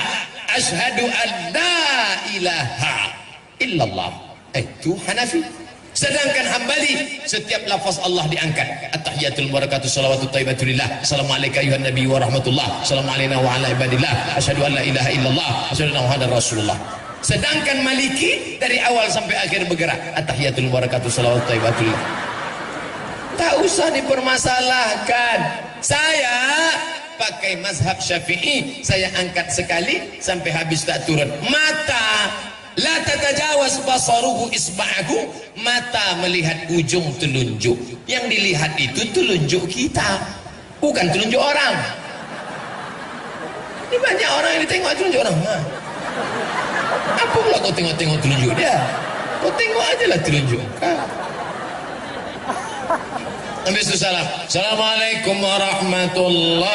ashadu an la ilaha illallah. Itu Hanafi. Sedangkan Hambali setiap lafaz Allah diangkat. At-tahiyatul mubarakatuh salawatut thayyibatulillah, assalamu alayka ayuhan nabi wa rahmatullah, assalamu alayna wa ala ibadillah, asyhadu an la ilaha illallah, asyhadu anna muhammadar rasulullah. Sedangkan Maliki dari awal sampai akhir bergerak. At-tahiyatul mubarakatuh salawatut thayyibatulillah. Tak usah dipermasalahkan. Saya pakai mazhab Syafi'i, saya angkat sekali sampai habis tak turun. Mata la tatajawaz basaruhu isba'ahu, mata melihat ujung telunjuk. Yang dilihat itu telunjuk kita, bukan telunjuk orang. Ini banyak orang yang ditengok telunjuk orang. Apa pula kau tengok-tengok telunjuk dia? Kau tengok aja lah telunjuk. Habis itu salam. Assalamualaikum warahmatullah.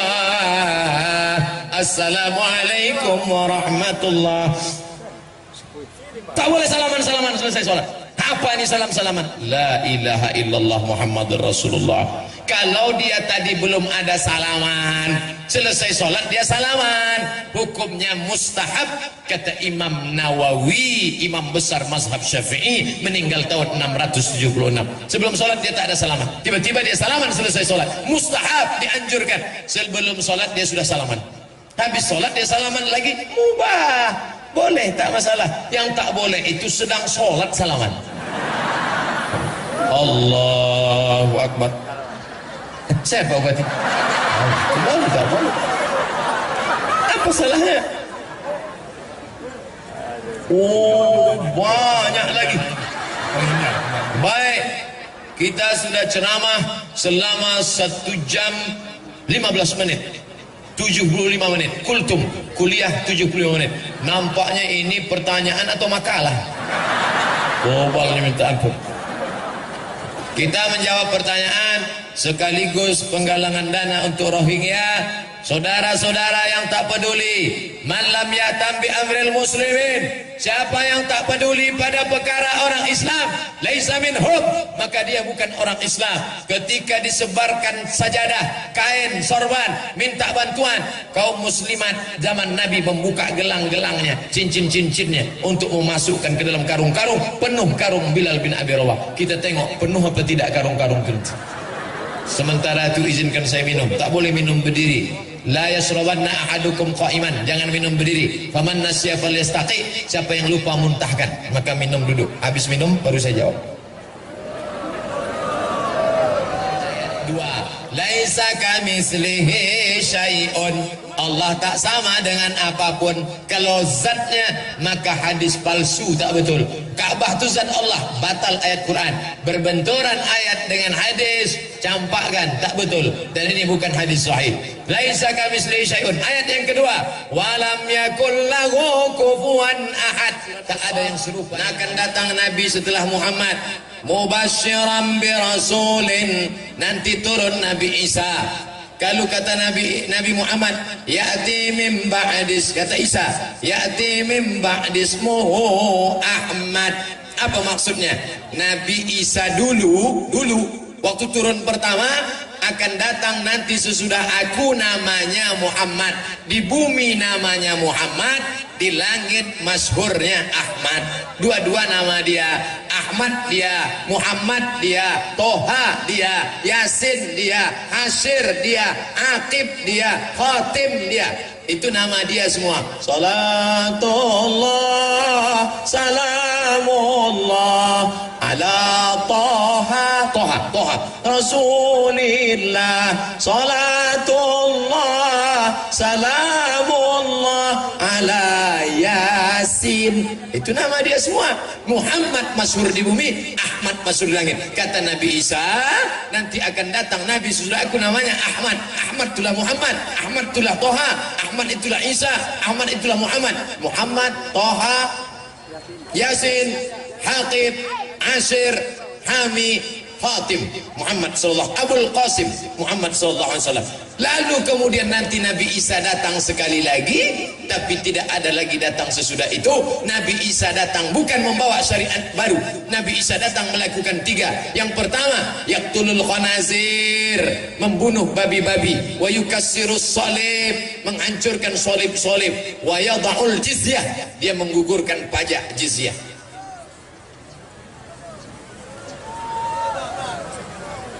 Assalamualaikum warahmatullah. Tak boleh salaman-salaman selesai sholat. Apa ini salam-salaman? La ilaha illallah Muhammadur Rasulullah. Kalau dia tadi belum ada salaman, selesai sholat dia salaman. hukumnya mustahab. Kata Imam Nawawi, imam besar mazhab Syafi'i, meninggal tahun 676. Sebelum sholat dia tak ada salaman, tiba-tiba dia salaman selesai sholat. Mustahab, dianjurkan. Sebelum sholat dia sudah salaman, habis sholat dia salaman lagi, mubah, boleh, tak masalah. Yang tak boleh itu sedang sholat salaman. Allahu Akbar. Siapa berarti? Boleh tak boleh? Apa salahnya? Oh, banyak lagi. Baik, kita sudah ceramah selama 1 jam 15 menit, 75 menit. Kultum, kuliah 75 menit. Nampaknya ini pertanyaan atau makalah. Gobalnya minta ampun. Kita menjawab pertanyaan sekaligus penggalangan dana untuk Rohingya. Saudara-saudara yang tak peduli, man lam yatam bi amril muslimin, siapa yang tak peduli pada perkara orang Islam, laisa minhum, maka dia bukan orang Islam. Ketika disebarkan sajadah, kain, sorban, minta bantuan, kaum muslimat zaman Nabi membuka gelang-gelangnya, cincin-cincinnya untuk memasukkan ke dalam karung-karung. Penuh karung Bilal bin Abi Rawah. Kita tengok penuh apa tidak karung-karung itu. Sementara itu izinkan saya minum, tak boleh minum berdiri. La yasrabanna ahadukum qa'iman, jangan minum berdiri. Faman nasiya falyastaqi, siapa yang lupa muntahkan maka minum duduk. Habis minum baru saya jawab. 2. Laisa kamitslihi syai'un, Allah tak sama dengan apapun. Kalau zatnya maka hadis palsu, tak betul. Ka'bah itu zat Allah, batal ayat Quran. Berbenturan ayat dengan hadis, campakkan, tak betul. Dan ini bukan hadis sahih. Laisa kamitslihi syai'un. Ayat yang kedua, walam yakul lahu kufuwan ahad, tak ada yang serupa. Akan datang Nabi setelah Muhammad, mubasyiran bi rasulin, nanti turun Nabi Isa. Kalau kata Nabi Muhammad, ya'ti min ba'dis, kata Isa, ya'ti min ba'dismuhu Ahmad. Apa maksudnya? Nabi Isa dulu waktu turun pertama, akan datang nanti sesudah aku, namanya Muhammad. Di bumi namanya Muhammad, di langit masyhurnya Ahmad. Dua-dua nama dia, Ahmad dia, Muhammad dia, Toha dia, Yasin dia, Hasyir dia, Aqib dia, Khatim dia. Itu nama dia semua. Salatullah, salamullah ala Toha, Toha Rasulillah. Salatullah, salamullah ala Yasin. Itu nama dia semua. Muhammad masyhur di bumi, Ahmad masyhur di langit. Kata Nabi Isa, nanti akan datang Nabi sesudah aku, namanya Ahmad. Ahmad itulah Muhammad, Ahmad itulah Toha, Ahmad itulah Isa, Ahmad itulah Muhammad. Muhammad, Toha, Yasin, Haqib, Asyir, Hami, Fatim, Muhammad sallallahu Abul Qasim, Muhammad sallallahu alaihi wasallam. Lalu kemudian nanti Nabi Isa datang sekali lagi, tapi tidak ada lagi datang sesudah itu. Nabi Isa datang bukan membawa syariat baru. Nabi Isa datang melakukan 3. Yang pertama, yaqtulul khanazir, membunuh babi-babi, wa yukassirus salib, menghancurkan salib-salib, wa yada'ul jizyah, dia menggugurkan pajak jizyah.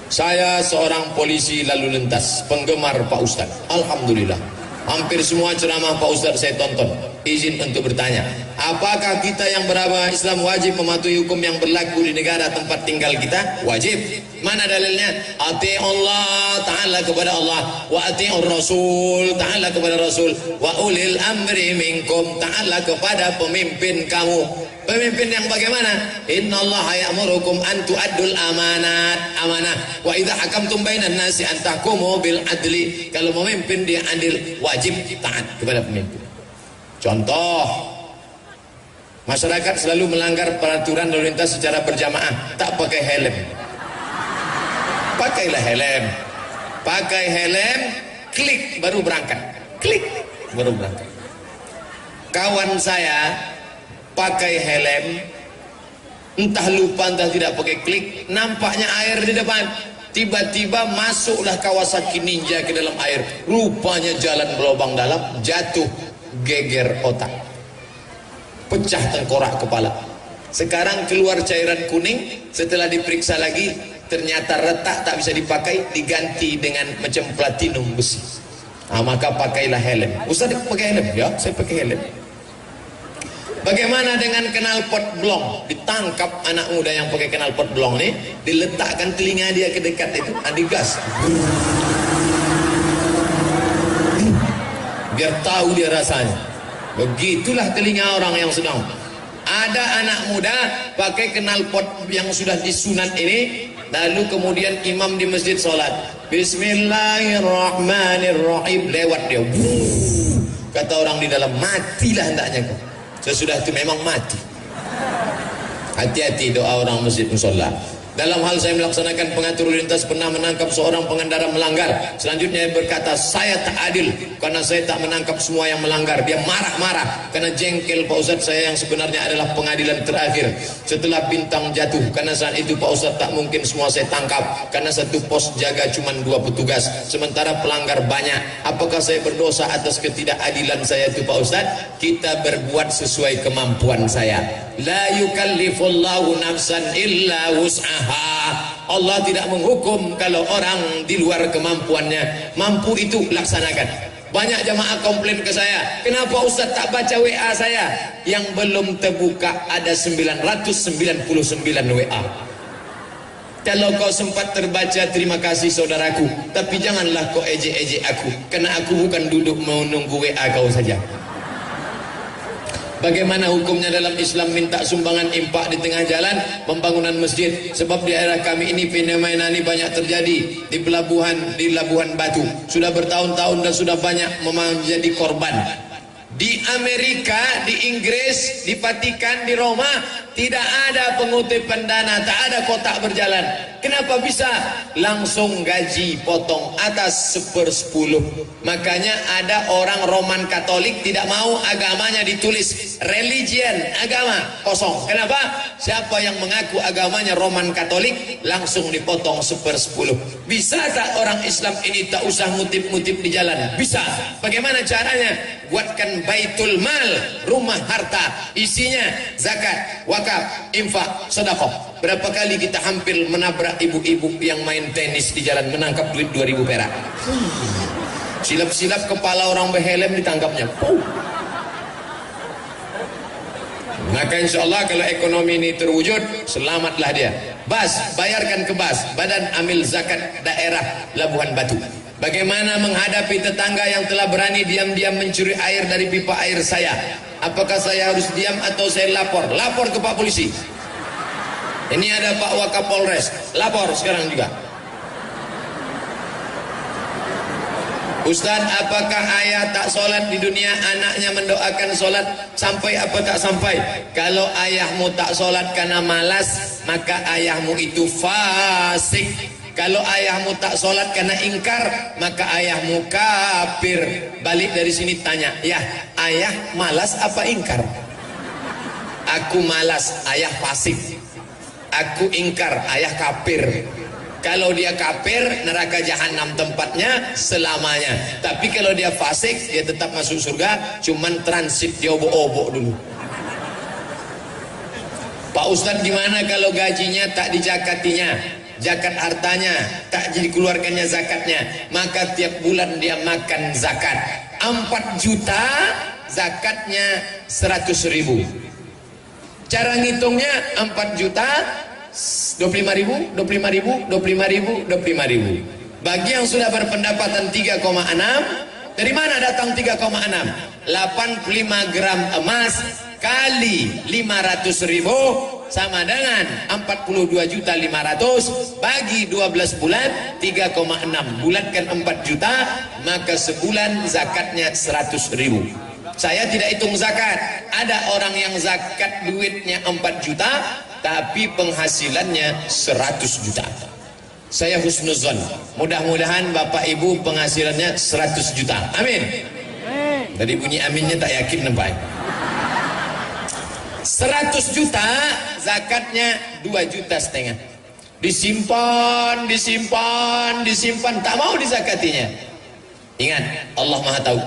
Saya seorang polisi lalu lintas, penggemar Pak Ustadz. Alhamdulillah, hampir semua ceramah Pak Ustadz saya tonton. Izin untuk bertanya, apakah kita yang beragama Islam wajib mematuhi hukum yang berlaku di negara tempat tinggal kita? Wajib. Mana dalilnya? Ati Allah Ta'ala kepada Allah, wa ati'ur Rasul Ta'ala kepada Rasul, wa ulil amri minkum Ta'ala kepada pemimpin kamu. Pemimpin yang bagaimana? Innallaha ya'murukum an tu'addul amanah wa idza hakamtum bainan nasi an tahkumu bil adli. Kalau memimpin dia adil, wajib taat kepada pemimpin. Contoh, masyarakat selalu melanggar peraturan lalu lintas secara berjamaah, tak pakai helm. Pakailah helm. Pakai helm, klik baru berangkat. Klik baru berangkat. Kawan saya pakai helm, entah lupa entah tidak pakai klik, nampaknya air di depan, tiba-tiba masuklah Kawasaki Ninja ke dalam air, rupanya jalan berlubang dalam, jatuh, geger otak, pecah tengkorak kepala. Sekarang keluar cairan kuning, setelah diperiksa lagi ternyata retak, tak bisa dipakai, diganti dengan macam platinum besi. Maka pakailah helm. Ustaz pakai helm? Ya, saya pakai helm. Bagaimana dengan knalpot blong? Ditangkap anak muda yang pakai knalpot blong nih, diletakkan telinga dia ke dekat itu, digas. Biar tahu dia rasanya. Begitulah telinga orang yang sedang. Ada anak muda pakai knalpot yang sudah disunat ini, lalu kemudian imam di masjid sholat, Bismillahirrahmanirrahim, lewat dia. Kata orang di dalam, matilah hendaknya kau. Sesudah itu memang mati. Hati-hati doa orang masjid musola. Dalam hal saya melaksanakan pengatur lalu lintas pernah menangkap seorang pengendara melanggar. Selanjutnya dia berkata, saya tak adil karena saya tak menangkap semua yang melanggar. Dia marah-marah karena jengkel, Pak Ustadz, saya yang sebenarnya adalah pengadilan terakhir setelah bintang jatuh. Karena saat itu Pak Ustadz tak mungkin semua saya tangkap karena satu pos jaga cuma 2 petugas, sementara pelanggar banyak. Apakah saya berdosa atas ketidakadilan saya itu, Pak Ustadz? Kita berbuat sesuai kemampuan saya. La yukallifullahu nafsan illa wus'aha. Allah tidak menghukum kalau orang di luar kemampuannya. Mampu itu laksanakan. Banyak jamaah komplain ke saya, kenapa Ustaz tak baca WA saya? Yang belum terbuka ada 999 WA. Kalau kau sempat terbaca, terima kasih saudaraku, tapi janganlah kau ejek-ejek aku, karena aku bukan duduk menunggu WA kau saja. Bagaimana hukumnya dalam Islam minta sumbangan impak di tengah jalan pembangunan masjid? Sebab di daerah kami ini fenomena ini banyak terjadi di Labuhan Batu. Sudah bertahun-tahun dan sudah banyak menjadi korban. Di Amerika, di Inggris, di Vatikan, di Roma tidak ada pengutipan dana, tak ada kotak berjalan. Kenapa bisa? Langsung gaji potong atas 1/10. Makanya ada orang Roman Katolik tidak mau agamanya ditulis religion, agama, kosong. Kenapa? Siapa yang mengaku agamanya Roman Katolik langsung dipotong 1/10. Bisa tak orang Islam ini tak usah ngutip-ngutip di jalan? Bisa. Bagaimana caranya? Buatkan baitul mal, rumah harta, isinya zakat, wakaf, infak, sedekah. Berapa kali kita hampir menabrak ibu-ibu yang main tenis di jalan, menangkap duit 2000 perak. Silap-silap kepala orang berhelm ditangkapnya. Maka insya Allah kalau ekonomi ini terwujud, selamatlah dia. BAS, bayarkan ke BAS, Badan Amil Zakat Daerah Labuhan Batu. Bagaimana menghadapi tetangga yang telah berani diam-diam mencuri air dari pipa air saya? Apakah saya harus diam atau saya lapor? Lapor ke Pak Polisi. Ini ada Pak Wakapolres, lapor sekarang juga. Ustaz, apakah ayah tak sholat di dunia, anaknya mendoakan sholat, sampai apa tak sampai? Kalau ayahmu tak sholat karena malas, maka ayahmu itu fasik. Kalau ayahmu tak sholat karena ingkar, maka ayahmu kafir. Balik dari sini tanya, ya ayah malas apa ingkar? Aku malas, ayah fasik. Aku ingkar, ayah kafir. Kalau dia kafir, neraka jahanam tempatnya selamanya. Tapi kalau dia fasik, dia tetap masuk surga, cuman transit dia obok-obok dulu. Pak Ustadz, gimana kalau gajinya tak dijakatinya? Zakat hartanya tak dikeluarkannya zakatnya, maka tiap bulan dia makan zakat 4 juta, zakatnya 100.000. Cara ngitungnya 4 juta 25.000, 25.000, 25.000, 25.000. Bagi yang sudah berpendapatan 3,6, dari mana datang 3,6? 85 gram emas kali 500.000 sama dengan 42.500.000 bagi 12 bulan 3,6. Bulatkan 4 juta, maka sebulan zakatnya 100.000. Saya tidak hitung zakat. Ada orang yang zakat duitnya 4 juta tapi penghasilannya 100 juta. Saya husnuzon, mudah-mudahan Bapak Ibu penghasilannya 100 juta. Amin. Dari bunyi aminnya tak yakin nampak. 100 juta, zakatnya 2,5 juta. Disimpan, disimpan, disimpan, tak mau dizakatinya. Ingat, Allah Maha tahu.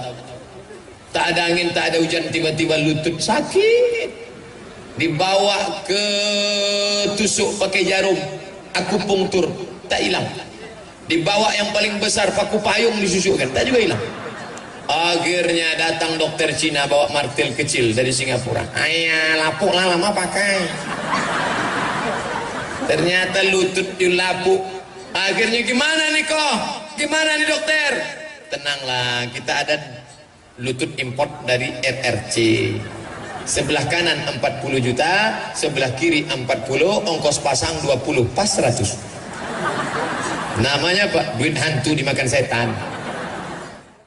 tak ada angin, tak ada hujan, tiba-tiba lutut sakit, dibawa ke tusuk pakai jarum akupunktur, tak hilang. Dibawa yang paling besar paku payung disusukkan, tak juga hilang. Akhirnya datang dokter Cina bawa martil kecil dari Singapura. Ayah, lapuk lah lama pakai. Ternyata lutut dilapuk. Akhirnya gimana nih kok? Gimana nih dokter? Tenanglah, kita ada lutut import dari RRC. Sebelah kanan 40 juta, sebelah kiri 40, ongkos pasang 20, pas 100. Namanya Pak, duit hantu dimakan setan.